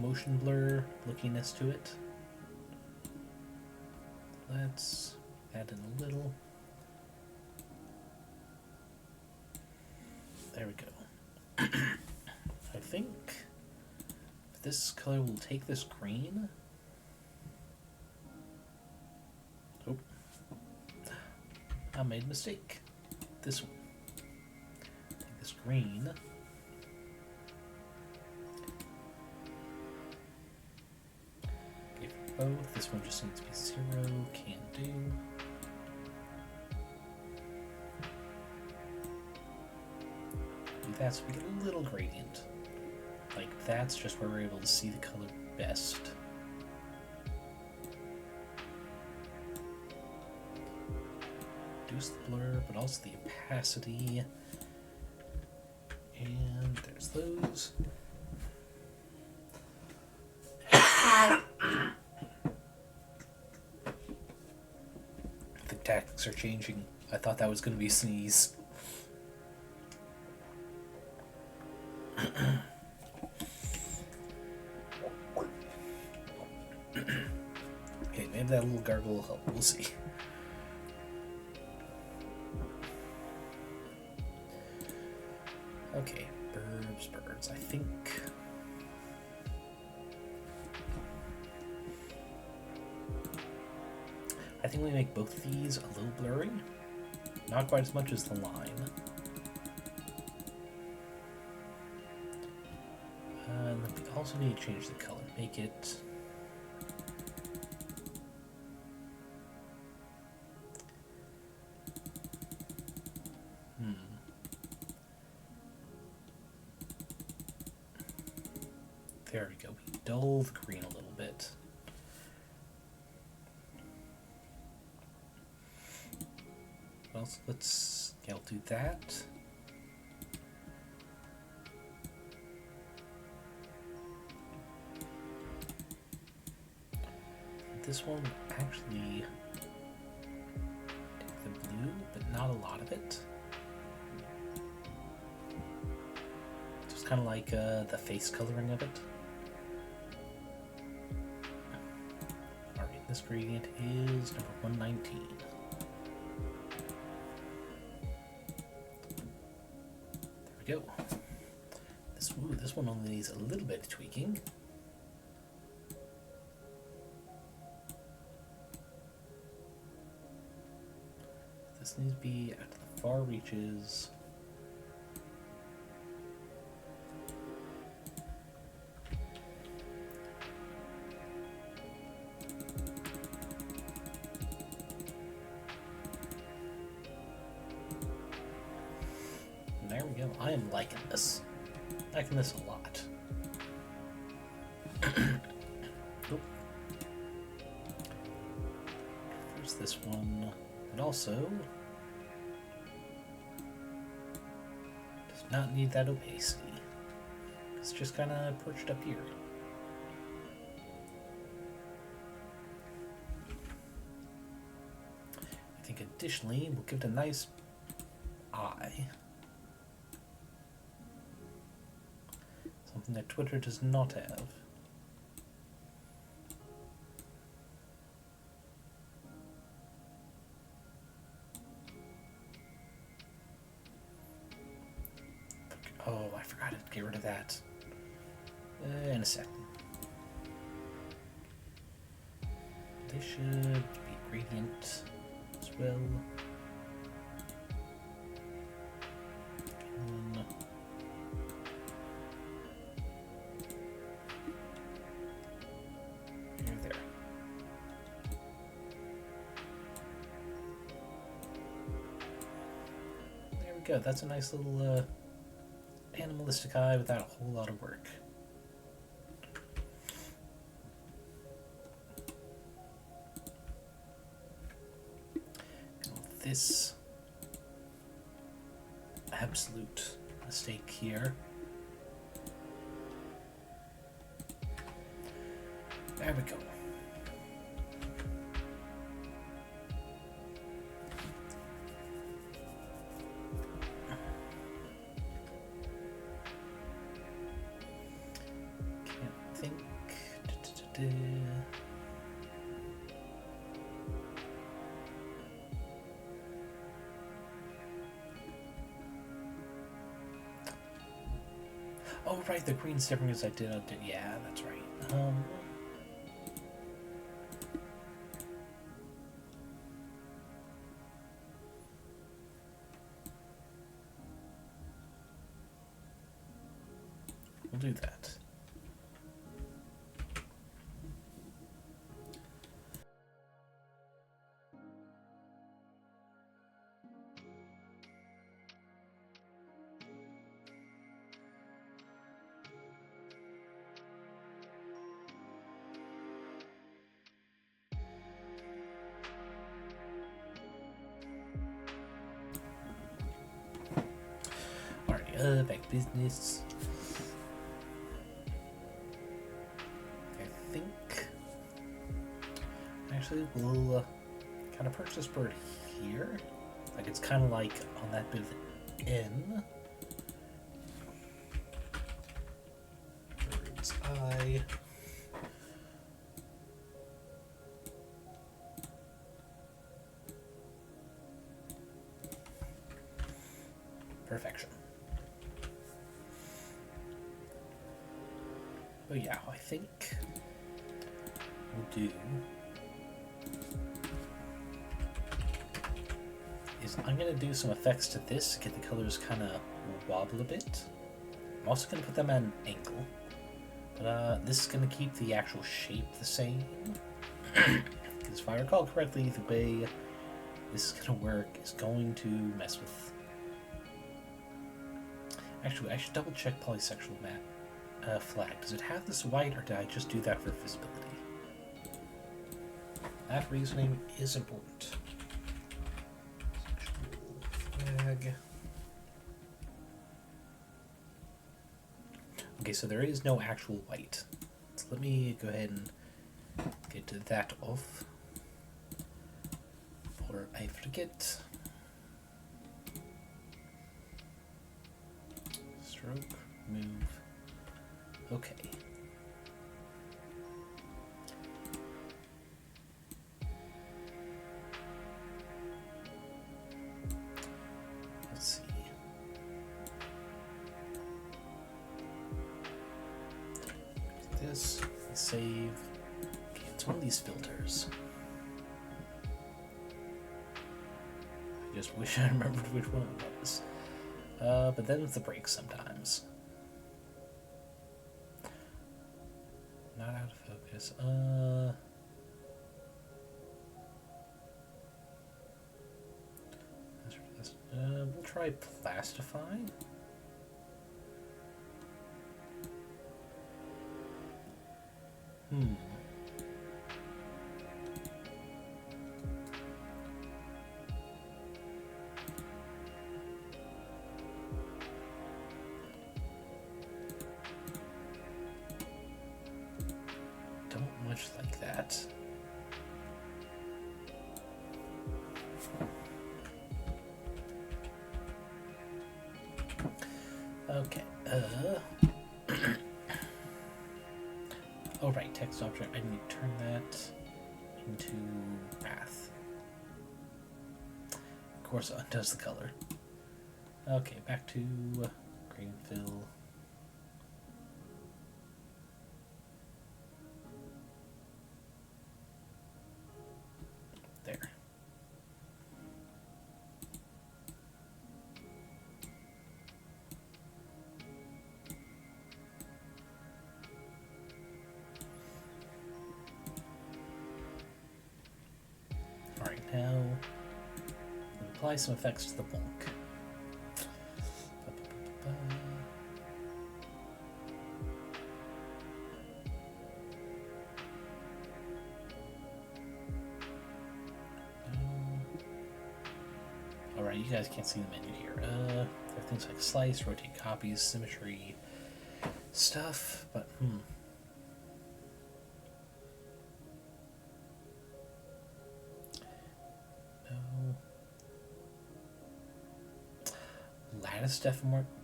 [SPEAKER 1] motion blur lookiness to it. Let's add in a little. There we go. I think this color will take this green. Oh, I made a mistake. This one. Take this green. Both. This one just needs to be 0. Can do. Do that so we get a little gradient. Like that's just where we're able to see the color best. Reduce the blur, but also the opacity. And there's those. The tactics are changing. I thought that was going to be a sneeze. Okay, maybe that little gargle will help. We'll see. Okay, birds. I think we make both of these a little blurry. Not quite as much as the line. And we also need to change the color. Make it... There we go. We dull the green a little bit. Well, let's... Yeah, I'll do that. This one actually take the blue, but not a lot of it. Just kind of like the face coloring of it. Alright, this gradient is number 119. There we go. This one only needs a little bit of tweaking. This needs to be at the far reaches. And there we go. I am liking this. Liking this a lot. Oh. There's this one. And also does not need that opacity. It's just kind of perched up here. I think additionally we'll give it a nice eye. Something that Twitter does not have. Oh, I forgot to get rid of that. In a second. This should be gradient as well. go. That's a nice little animalistic eye without a whole lot of work. This absolute mistake here. There we go. Can't think. Oh, right, the green's different because I did. Yeah, that's right. We'll do that. Back to business. I think actually we'll kind of perch this bird here. Like it's kind of like on that bit of an N. Bird's eye. Perfection. But yeah, I think we'll do is I'm going to do some effects to this, get the colors kind of wobble a bit. I'm also going to put them at an angle. But this is going to keep the actual shape the same. Because if I recall correctly, the way this is going to work is going to mess with... Actually, I should double check polysexual mat. Flag. Does it have this white, or did I just do that for visibility? That reasoning is important. Flag. Okay, so there is no actual white. So let me go ahead and get that off. Before I forget. Stroke, move. Okay. Let's see. This, save. Okay, it's one of these filters. I just wish I remembered which one it was. But then it's the break sometimes. Not out of focus. We'll try plastify. Don't much like that. Okay. Oh right, text object. I need to turn that into path. Of course, it undoes the color. Okay, back to green fill. There. Alright, now apply some effects to the BONK. Alright, you guys can't see the menu here. There are things like slice, rotate copies, symmetry, stuff, but no. Lattice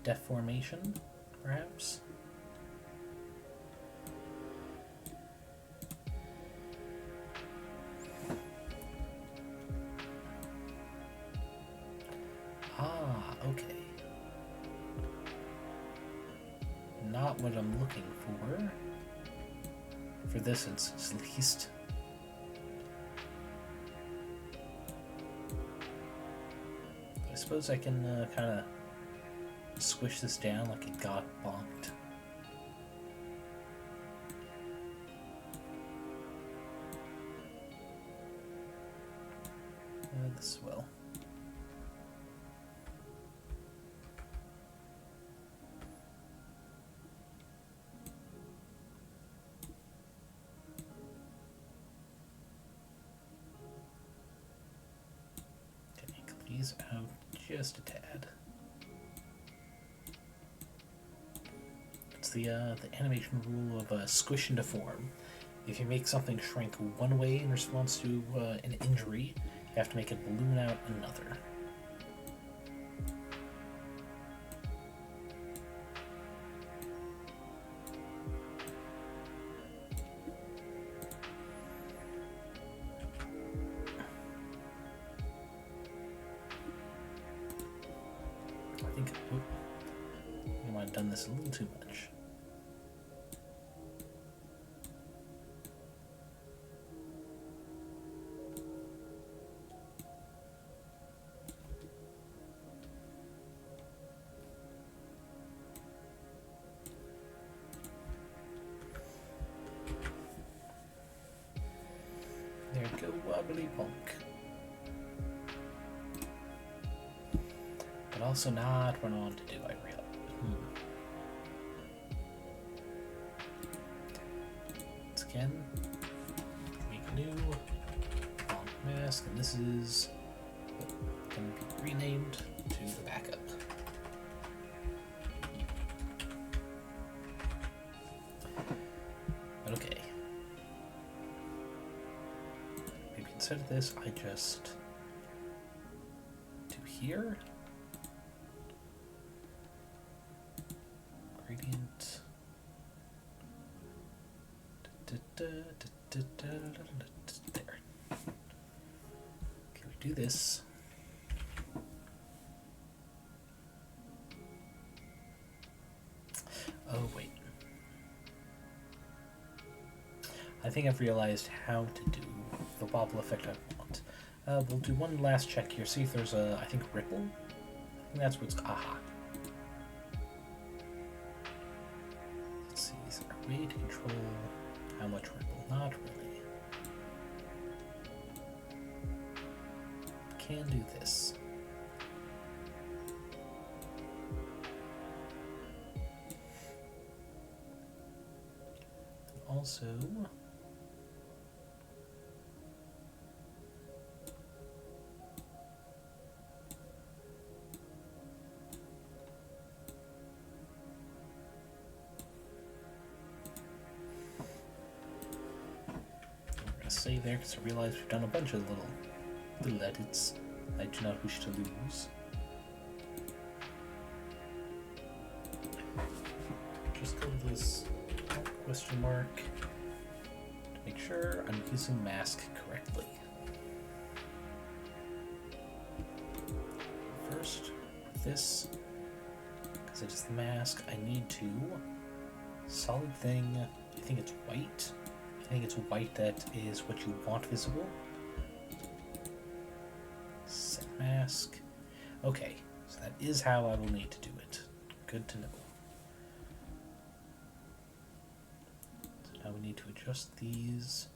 [SPEAKER 1] deformation, perhaps? Ah, okay. Not what I'm looking for this instance at least. I suppose I can kind of squish this down like it got bonked. This will. These out just a tad. It's the animation rule of squish and deform. If you make something shrink one way in response to an injury, you have to make it balloon out another. I might have done this a little too much. There you go, wobbly bonk. But also not what I want to do, I realize. Once again, make new bonk mask, and this is going to be renamed to the backup. But okay. Maybe instead of this, I just do here. Gradient. There. Okay, we do this. Oh, wait. I think I've realized how to do the wobble effect I want. We'll do one last check here, see if there's a, I think, ripple. I think that's what's, aha. Let's see, is there a way to control how much ripple? Not really. Can do this. Also, save there because I realize we've done a bunch of little edits I do not wish to lose. Just go to this question mark to make sure I'm using mask correctly. First, this, because it is the mask, I need to solid thing. I think it's white. I think it's white that is what you want visible. Set mask. Okay, so that is how I will need to do it. Good to know. So now we need to adjust these.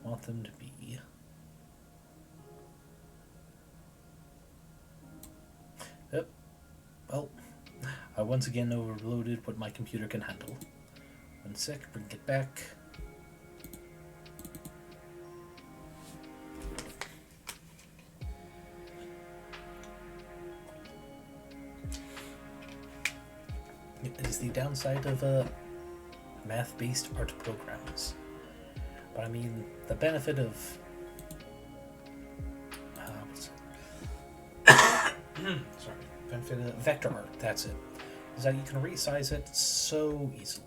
[SPEAKER 1] I want them to be. Yep. Well, I once again overloaded what my computer can handle. 1 sec, bring it back. downside of math-based art programs. But I mean, the benefit of sorry, benefit of vector art, that's it, is that you can resize it so easily.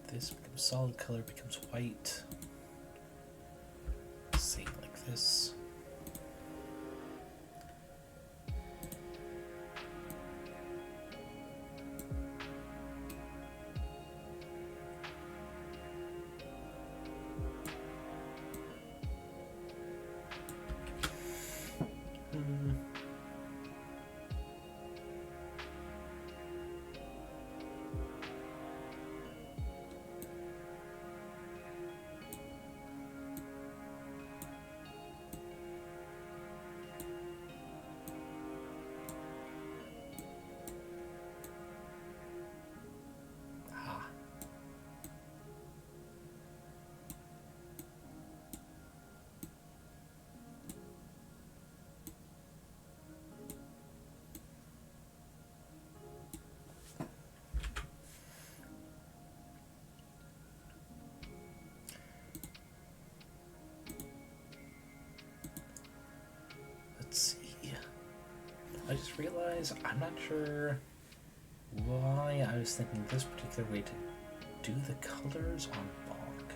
[SPEAKER 1] This becomes solid color, becomes white. Same like this. Let's see. I just realized I'm not sure why I was thinking this particular way to do the colors on BONK.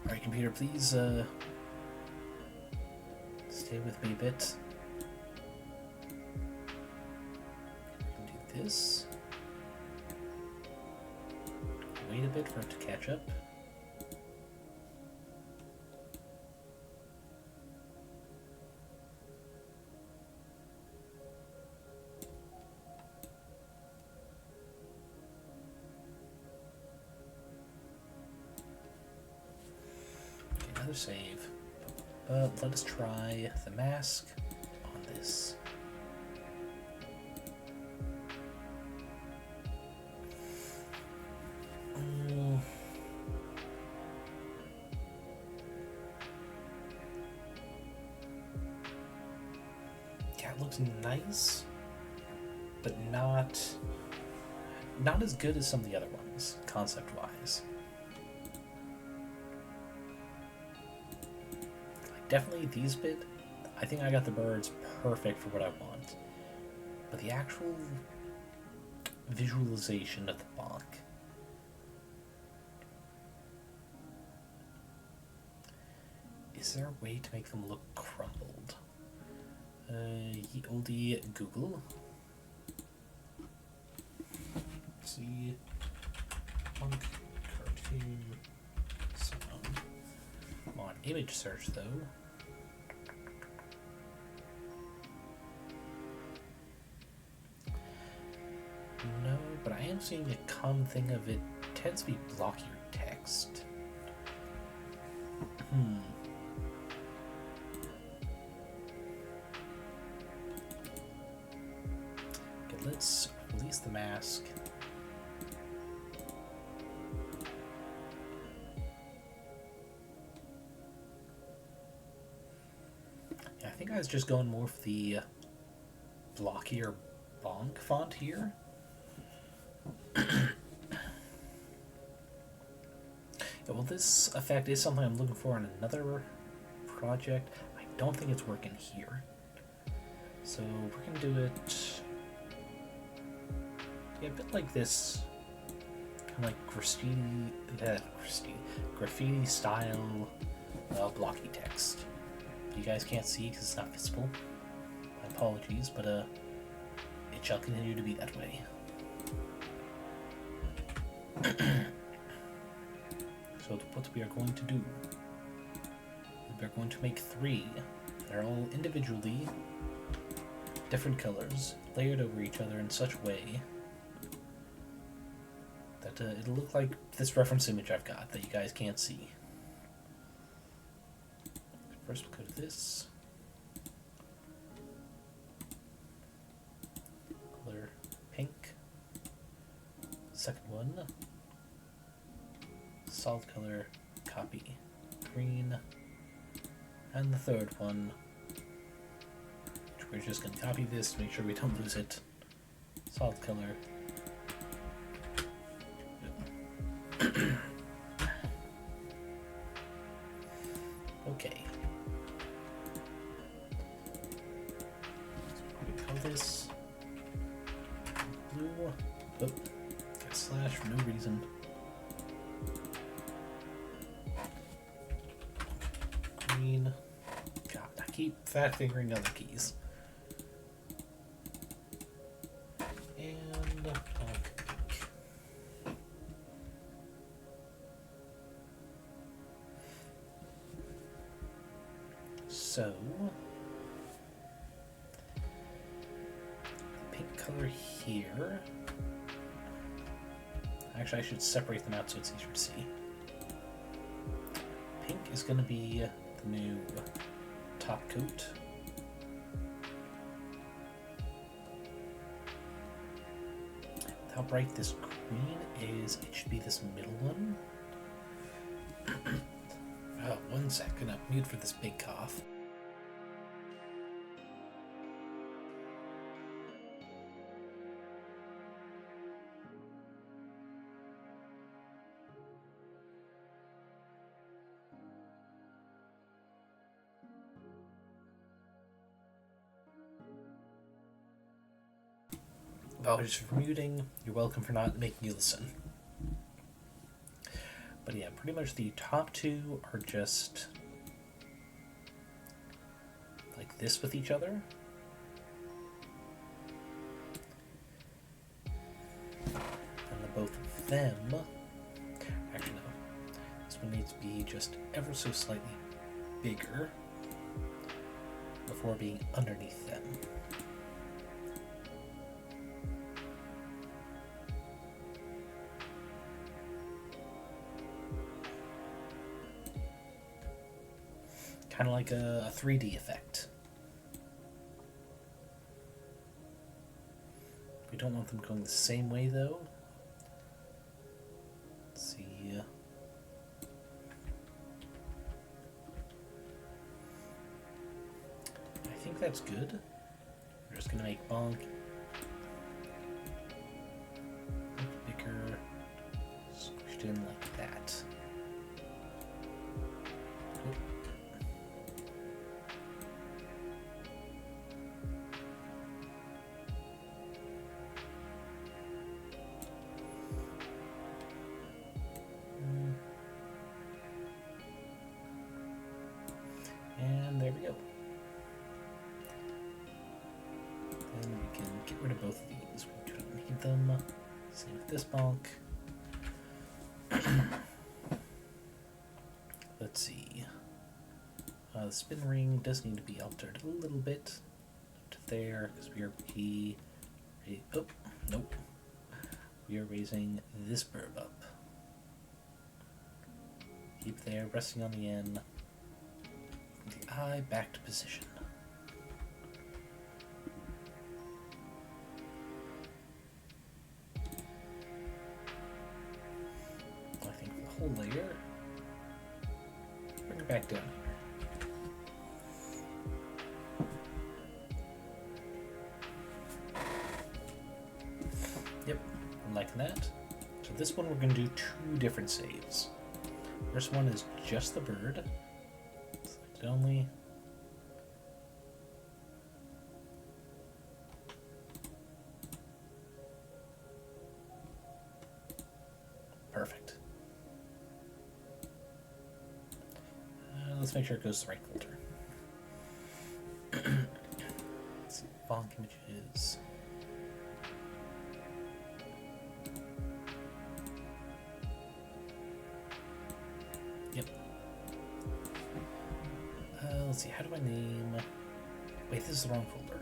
[SPEAKER 1] Alright, computer, please stay with me a bit. Do this. Wait a bit for it to catch up. Another save, but let us try the mask on this. Yeah, it looks nice, but not as good as some of the other ones, concept-wise. Definitely these bit, I think I got the birds perfect for what I want. But the actual visualization of the BONK, is there a way to make them look crumbled? Ye olde Google. Let's see, BONK cartoon sound. I'm on image search though. No, but I am seeing a common thing of it tends to be blockier text. Okay, let's release the mask. Yeah, I think I was just going more for the blockier BONK font here. Yeah, well, this effect is something I'm looking for in another project. I don't think it's working here. So we're going to do it a bit like this. Kind of like graffiti style blocky text. You guys can't see because it's not visible. My apologies, but it shall continue to be that way. So what we are going to do, we are going to make 3. They're all individually different colors, layered over each other in such a way that it'll look like this reference image I've got that you guys can't see. First we'll go to this. Color pink. Second one. solid color, copy, green, and the third one, which we're just going to copy this to make sure we don't lose it, solid color. Okay. So we call this blue. Oh, got slash for no reason. Green. God, I keep fat fingering other keys. And pink. So the pink color here. Actually, I should separate them out so it's easier to see. Pink is going to be the new top coat. How bright this green is, it should be this middle one. Oh, 1 second, I'm mute for this big cough. Apologies for muting. You're welcome for not making you listen. But yeah, pretty much the top two are just like this with each other. And the both of them, actually no, this one needs to be just ever so slightly bigger before being underneath them. Kind of like a 3D effect. We don't want them going the same way though. Let's see. I think that's good. We're just gonna make BONK bigger, squished in like that. And there we go. Then we can get rid of both of these. We don't need them. Same with this BONK. Let's see. The spin ring does need to be altered a little bit to there because we are oh, nope. We are raising this burb up. Keep there, resting on the N. The eye back to position. I think the whole layer. Bring it back down here. Yep, I'm liking that. So this one we're going to do 2 different saves. First one is just the bird. Select only. Perfect. Let's make sure it goes to the right folder. Let's see, BONK images. Yep. Let's see, how do I name... Wait, this is the wrong folder.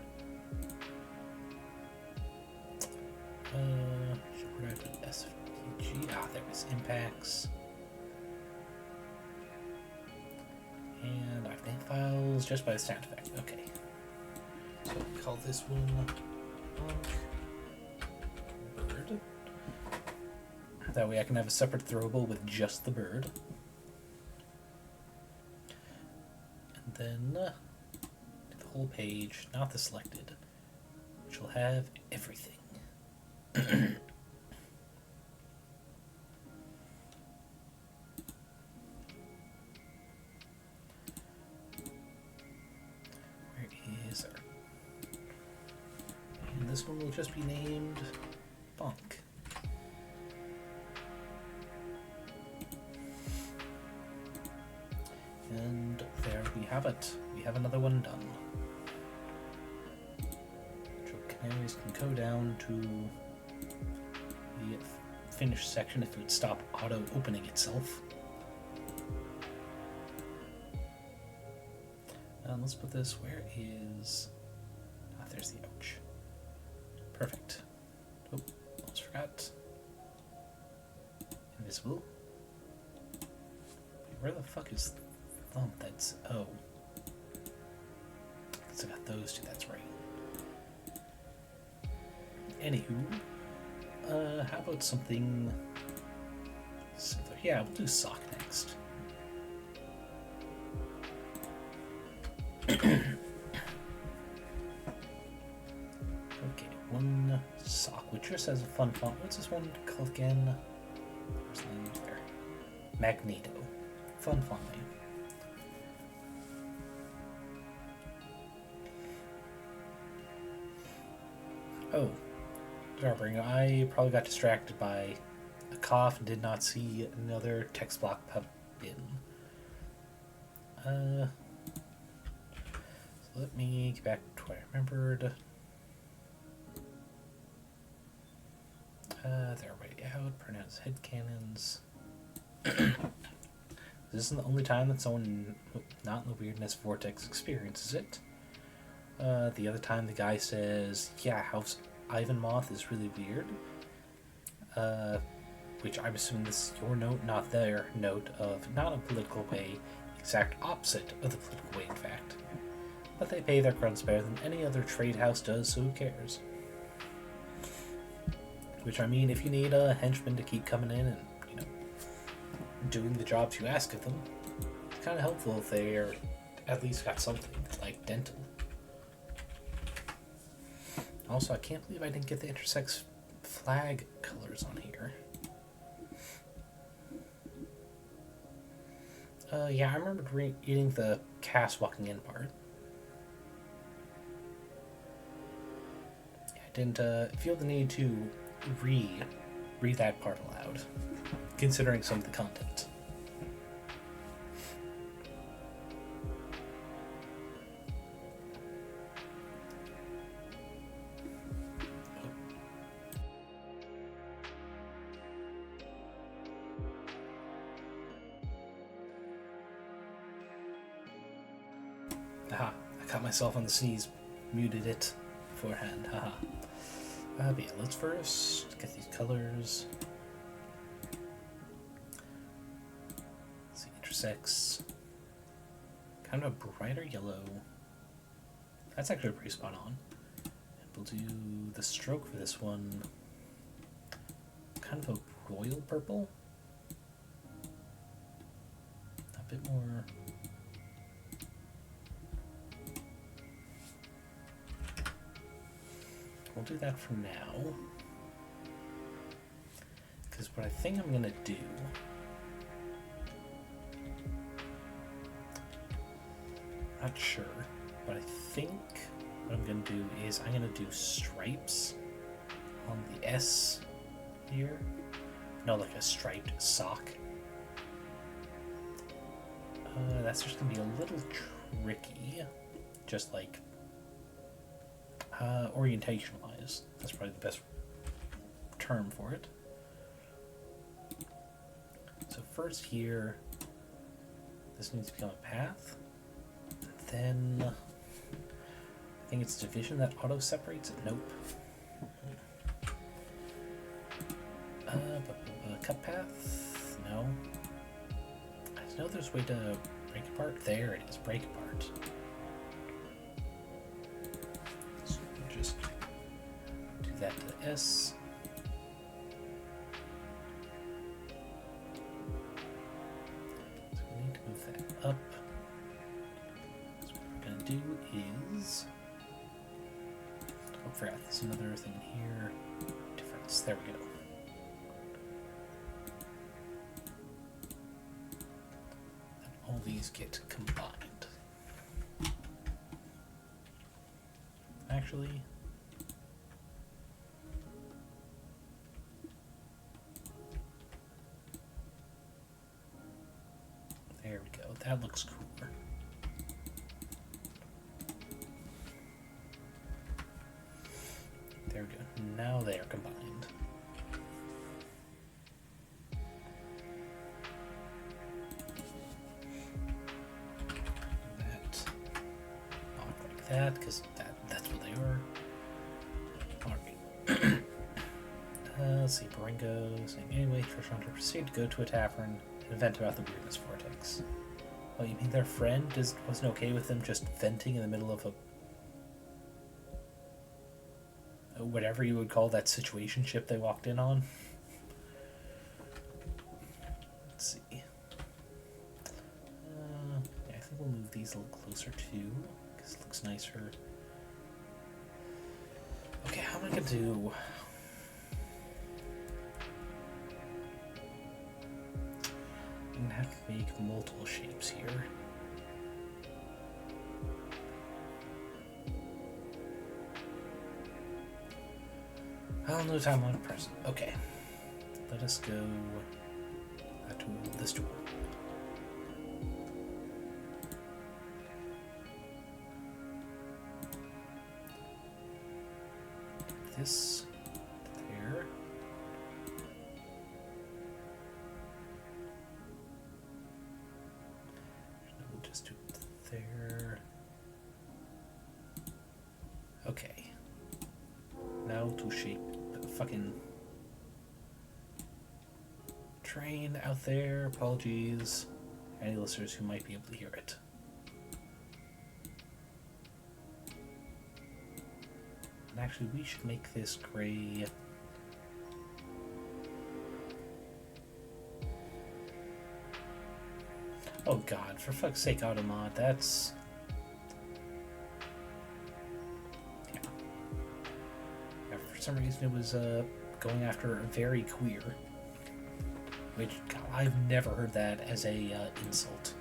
[SPEAKER 1] Where do I put SVG? Ah, there it is. Impacts. And I've named files just by the sound effect. Okay. So we'll call this one BONK bird. That way I can have a separate throwable with just the bird. And then the whole page, not the selected, which will have everything. Where is our... And this one will just be named BONK. And there we have it. We have another one done. Canaries can go down to the finished section if it would stop auto-opening itself. Let's put this, where is... Ah, there's the ouch. Perfect. Oh, almost forgot. Invisible. Wait, where the fuck is Thumb? That's... Oh. So I got those two, that's right. Anywho, how about something simpler? Yeah, we'll do sock next. Okay, one sock, which just has a fun font. What's this one called again? Where's the name there? Magneto. Fun font name. Oh, I probably got distracted by a cough and did not see another text block pop in. So let me get back to what I remembered. Their way out, pronounce headcanons. This isn't the only time that someone not in the weirdness vortex experiences it. The other time the guy says, yeah, House Ivan Moth is really weird. Which I'm assuming this is your note, not their note of not a political way, exact opposite of the political way in fact. But they pay their grunts better than any other trade house does, so who cares? Which, I mean, if you need a henchman to keep coming in and, you know, doing the jobs you ask of them, it's kind of helpful if they're at least got something, like dental. Also, I can't believe I didn't get the intersex flag colors on here. Yeah, I remember reading the cast walking in part. Yeah, I didn't feel the need to read that part aloud, considering some of the content. Aha, I caught myself on the sneeze, muted it beforehand, haha. But yeah, let's first get these colors. Let's see, intersex. Kind of a brighter yellow. That's actually pretty spot on. And we'll do the stroke for this one. Kind of a royal purple. A bit more. We'll do that for now. Because what I think I'm going to do... I'm not sure, but I think what I'm going to do is I'm going to do stripes on the S here. No, like a striped sock. That's just going to be a little tricky. Just like... orientation-wise, that's probably the best term for it. So first here, this needs to become a path. Then I think it's division that auto-separates it. Nope. Cut path? No. I know there's a way to break apart. There it is, break apart. That to the S. forgot. There's another thing here. Difference. There we go. And all these get combined. Actually, there we go. That looks cooler. There we go. Now they are combined. That not like that, because that's what they are. Alright. Let's see, Baringo saying, anyway, Treasure Hunter proceed to go to a tavern and vent about the weirdness vortex. Oh, you mean their friend wasn't okay with them just venting in the middle of a whatever you would call that situationship they walked in on? Let's see. Yeah, I think we'll move these a little closer too, because it looks nicer. Okay, how am I gonna do? I'm gonna have to make multiple shapes here. I'll know time on present. Okay. Let us go that tool, this tool. This there. We'll just do it there. Okay. Now to shape the fucking train out there. Apologies, any listeners who might be able to hear it. And actually, we should make this gray. Oh god, for fuck's sake, Automod, that's... Yeah. For some reason it was going after very queer. Which, God, I've never heard that as a insult.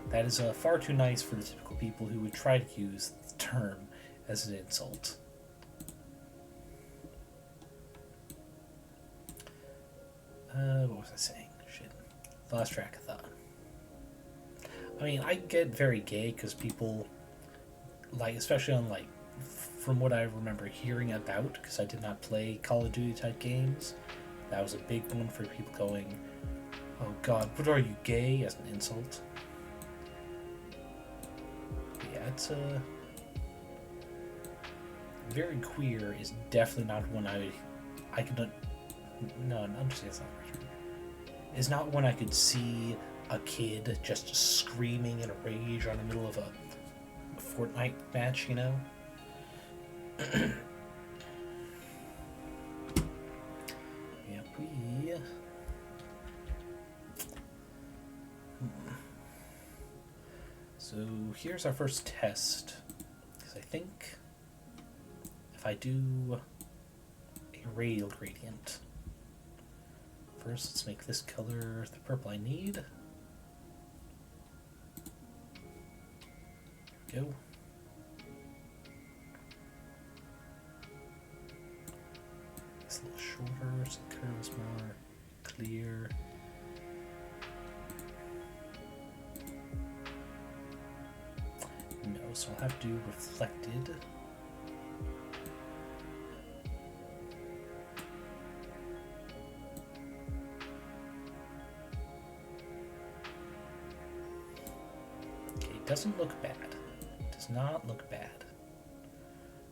[SPEAKER 1] That is far too nice for the typical people who would try to use the term as an insult. What was I saying? Shit. Lost track of thought. I mean, I get very gay because people, like, especially on, like, from what I remember hearing about, because I did not play Call of Duty type games, that was a big one for people going, oh god, what are you, gay? As an insult. Yeah, it's very queer is definitely not one I could no, understand it's not right. It's not one I could see a kid just screaming in a rage on the middle of a Fortnite match, you know? Yep, we... So here's our first test, because I think if I do a radial gradient, first let's make this color the purple I need. There we go. It's a little shorter, so the curve is more clear. No, so I'll have to do reflected. Okay, it doesn't look bad. It does not look bad.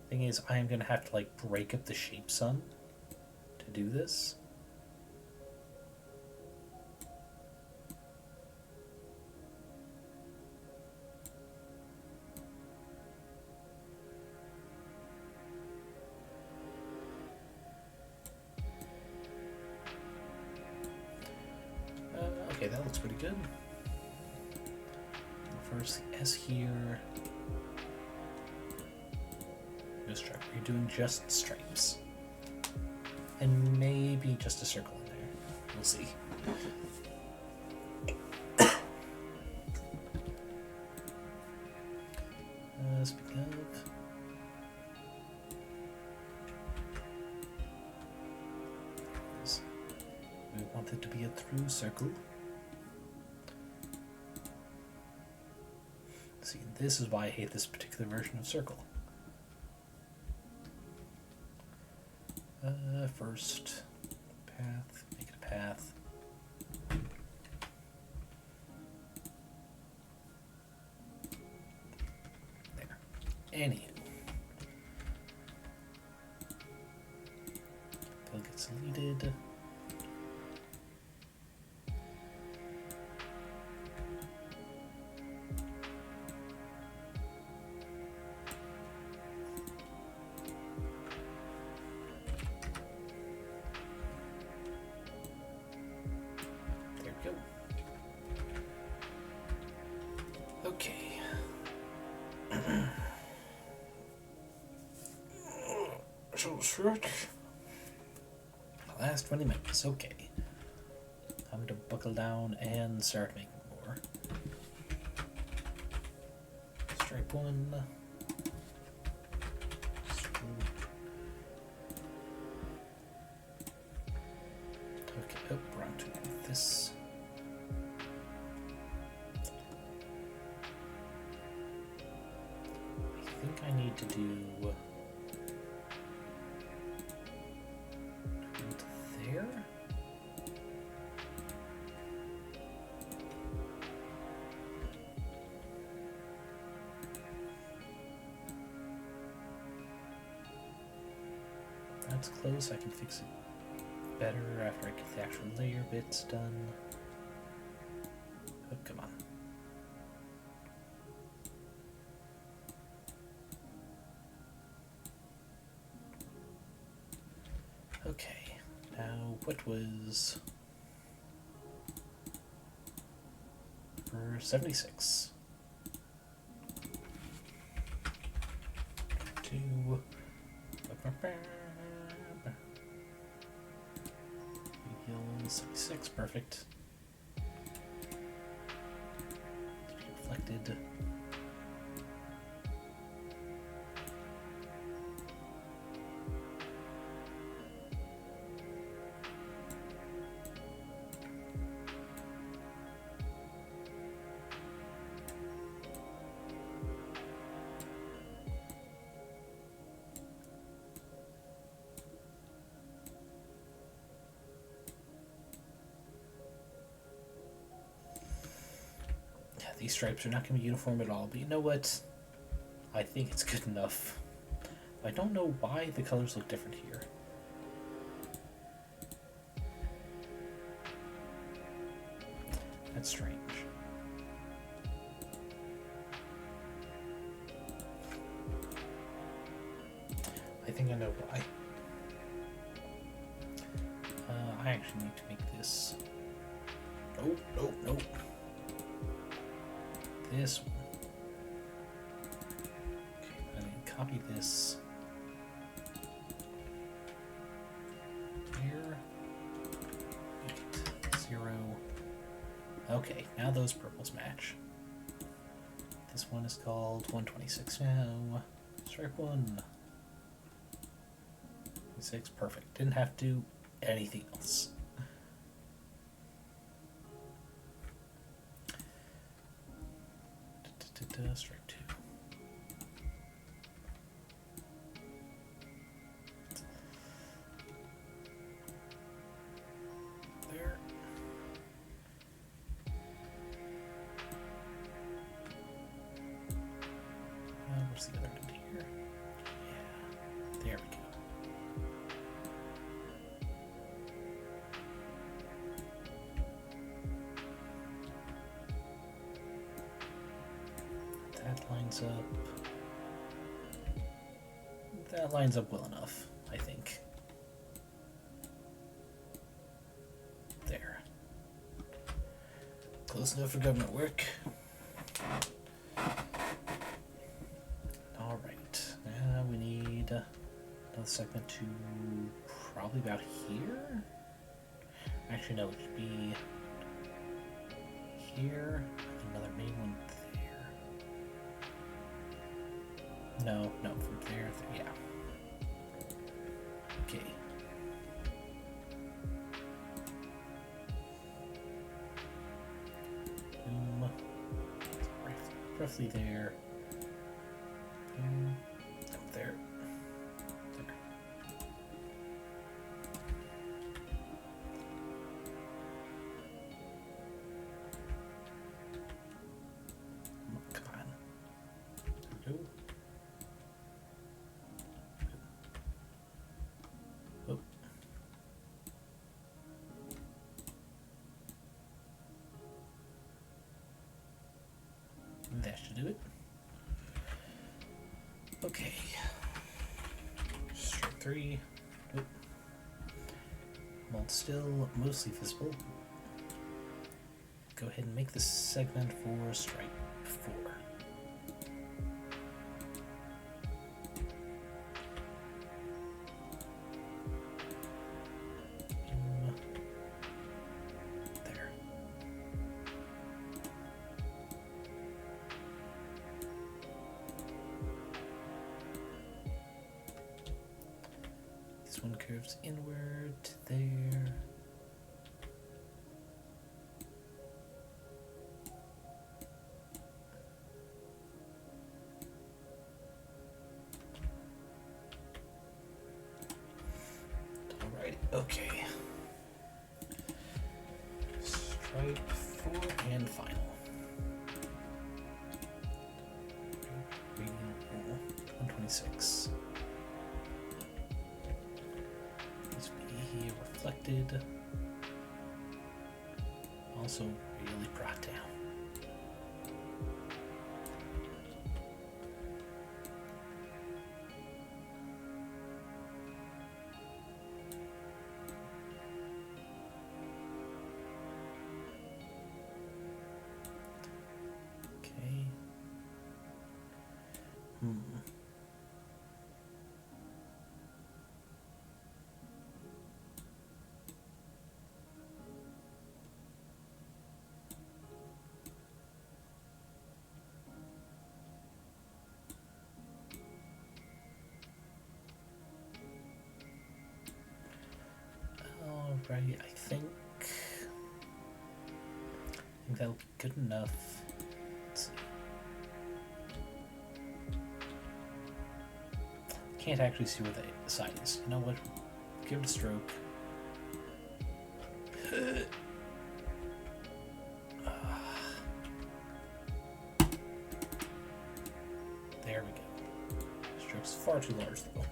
[SPEAKER 1] Thing is, I am going to have to, like, break up the shape some to do this. Okay, that looks pretty good. First, the S here. do a stripe. You're doing just stripes. And maybe just a circle in there. We'll see. Speaking of, we want it to be a through circle. See, this is why I hate this particular version of circle. First path, make it a path. There. Anywho. They'll get deleted. Okay. So stretch. The last 20 minutes. Okay. Time to buckle down and start making more. Stripe one. Okay, oh, wrong tool with this. I think I need to do there. That's close. I can fix it better after I get the actual layer bits done. Oh, come on. Okay, now what was for 76? 2. 76, perfect. Reflected. These stripes are not going to be uniform at all, but you know what? I think it's good enough. I don't know why the colors look different here. That's strange. I think I know why. I actually need to make this. Nope. This one. Okay, I need to copy this here. 8, 0. Okay, now those purples match. This one is called 126 now. Stripe 1. 6, perfect. Didn't have to do anything else. Stripe 2. There. What's the other one here? Yeah, there we go. That lines up well enough, I think. There. Close enough for government work. Alright, now we need another segment to probably about here. Actually, no, it should be here. Another main one there. No, from there, yeah. Okay. Boom. Roughly there. Boom. Up there. There. Come on. There we go. Oh. That should do it. Okay. Stripe 3. Nope. While it's still mostly visible, go ahead and make this segment for stripe 4. There. This one curves inward there. Alright, okay. Stripe 4 and final. Radial 126. Reflected, also really brought down. Okay. Alright, I think that'll be good enough. Let's see. Can't actually see where the side is. You know what? Give it a stroke. There we go. Stroke's far too large though.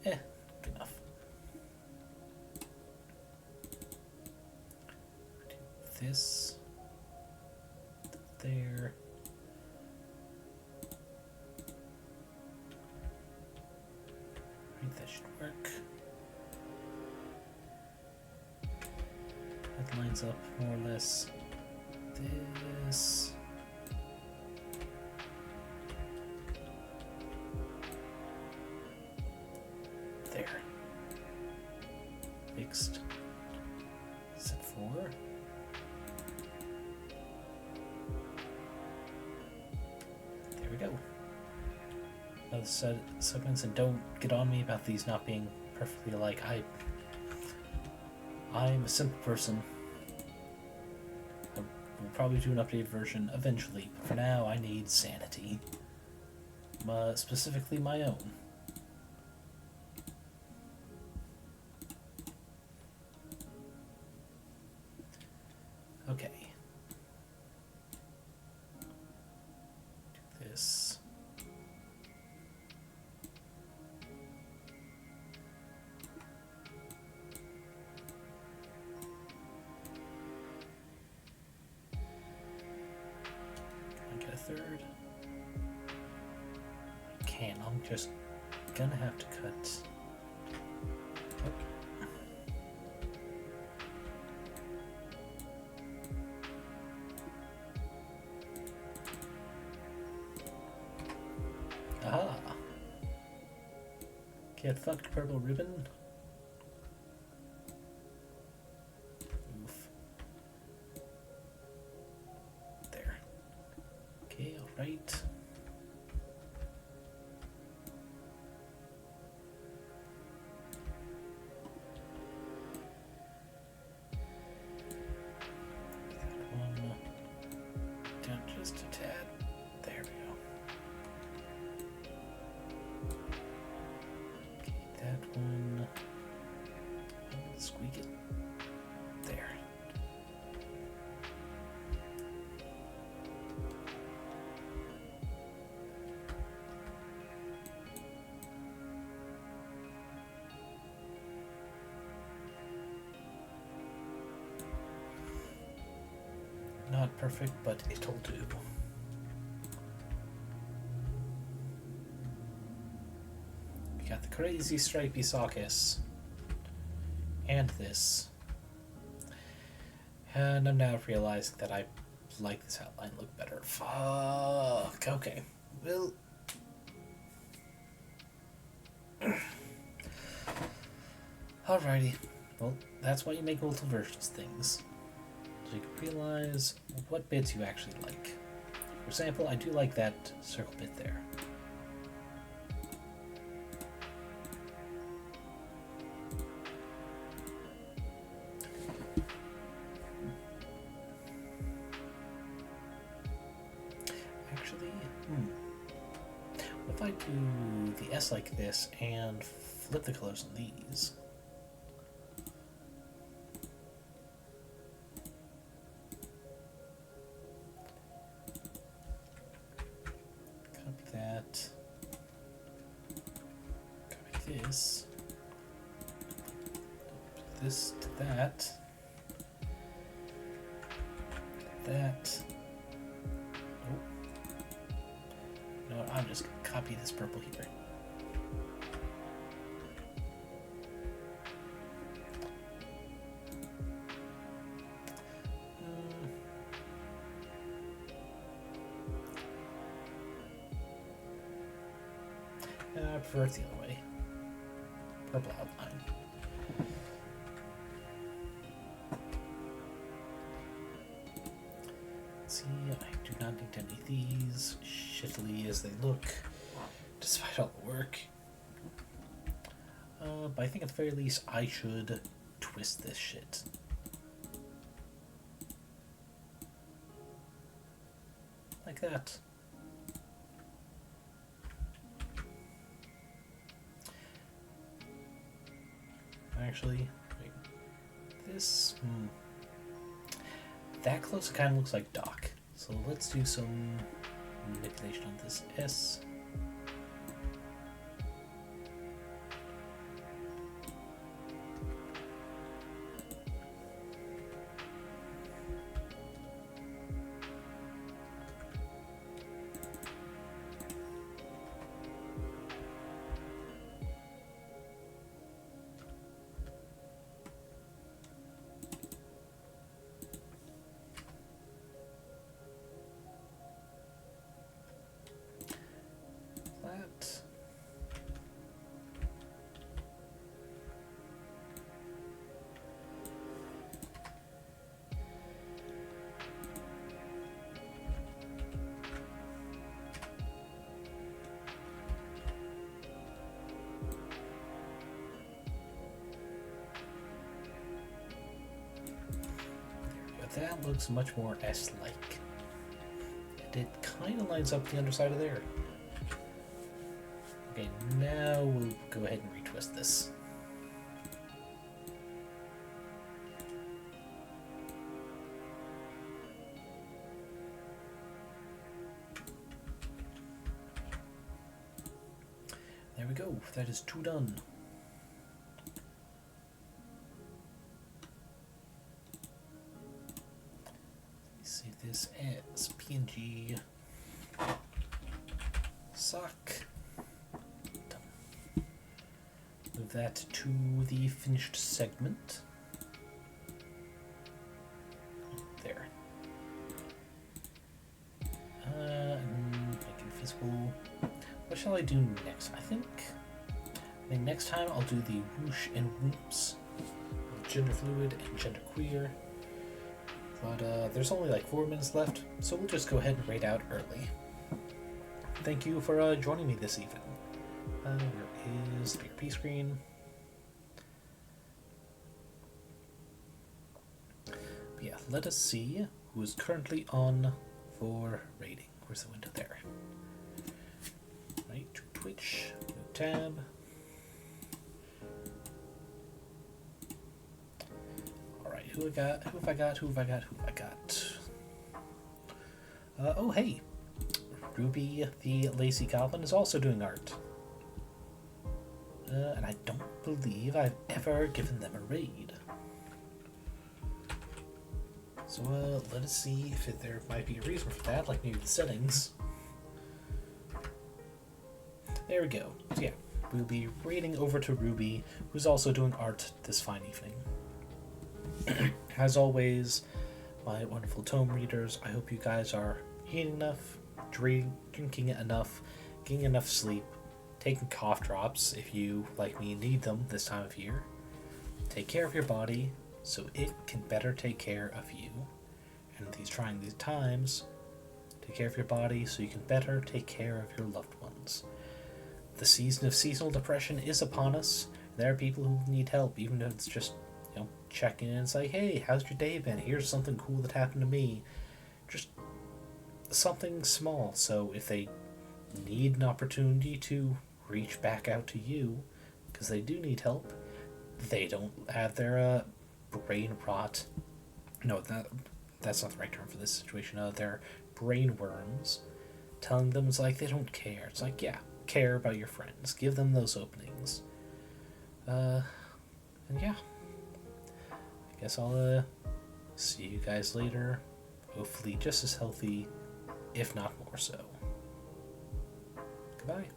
[SPEAKER 1] Good enough. Do this. There. Right, that should work. That lines up more or less. This. There. Fixed. Set 4. There we go. Now the segments, and don't get on me about these not being perfectly alike. I'm a simple person. I will probably do an updated version eventually, but for now I need sanity. Specifically my own. Okay. Do this. Can I get a third? I can. I'm just gonna have to cut. Aha. Get fucked, purple ribbon. Oof. There. Okay, alright. Just a tad. There we go. Okay, that one. Squeak it. There. Not perfect, but it'll do. We got the crazy stripy sockets. And this. And I'm now realizing that I like this outline look better. Fuck. Okay. Well. Alrighty. Well, that's why you make multiple versions things. So you can realize what bits you actually like. For example, I do like that circle bit there. Actually, what if I do the S like this and flip the colors on these? This to that. That. Oh. No, I'm just gonna copy this purple here. I prefer it the other way. Purple outline. See, I do not need any of these, shittily as they look, despite all the work. But I think at the very least I should twist this shit. Like that. Actually, wait. This, that close kind of looks like Doc. So let's do some manipulation on this S. That looks much more S-like. And it kind of lines up the underside of there. Okay, now we'll go ahead and retwist this. There we go. That is 2 done. Save this as PNG sock. Done. Move that to the finished segment. There. And make it visible. What shall I do next? I think I think next time I'll do the whoosh and whoops, gender fluid and gender queer. But there's only like 4 minutes left, so we'll just go ahead and raid out early. Thank you for joining me this evening. Where is the PRP screen? But yeah, let us see who is currently on for raiding. Where's the window there? Right, to Twitch, new tab. Alright, who have I got? Oh hey! Ruby the Lazy Goblin is also doing art. And I don't believe I've ever given them a raid. So let us see if there might be a reason for that, like maybe the settings. There we go. So yeah, we'll be raiding over to Ruby, who's also doing art this fine evening. As always, my wonderful tome readers, I hope you guys are eating enough, drinking enough, getting enough sleep, taking cough drops if you, like me, need them this time of year. Take care of your body so it can better take care of you. And these trying these times, take care of your body so you can better take care of your loved ones. The season of seasonal depression is upon us. There are people who need help, even if it's just, checking in and say, hey, how's your day been? Here's something cool that happened to me. Just something small, so if they need an opportunity to reach back out to you, because they do need help, they don't have their brain rot. No, that's not the right term for this situation. Their brain worms telling them it's like they don't care. It's like, yeah, care about your friends. Give them those openings. And yeah. I guess I'll see you guys later. Hopefully just as healthy, if not more so. Goodbye.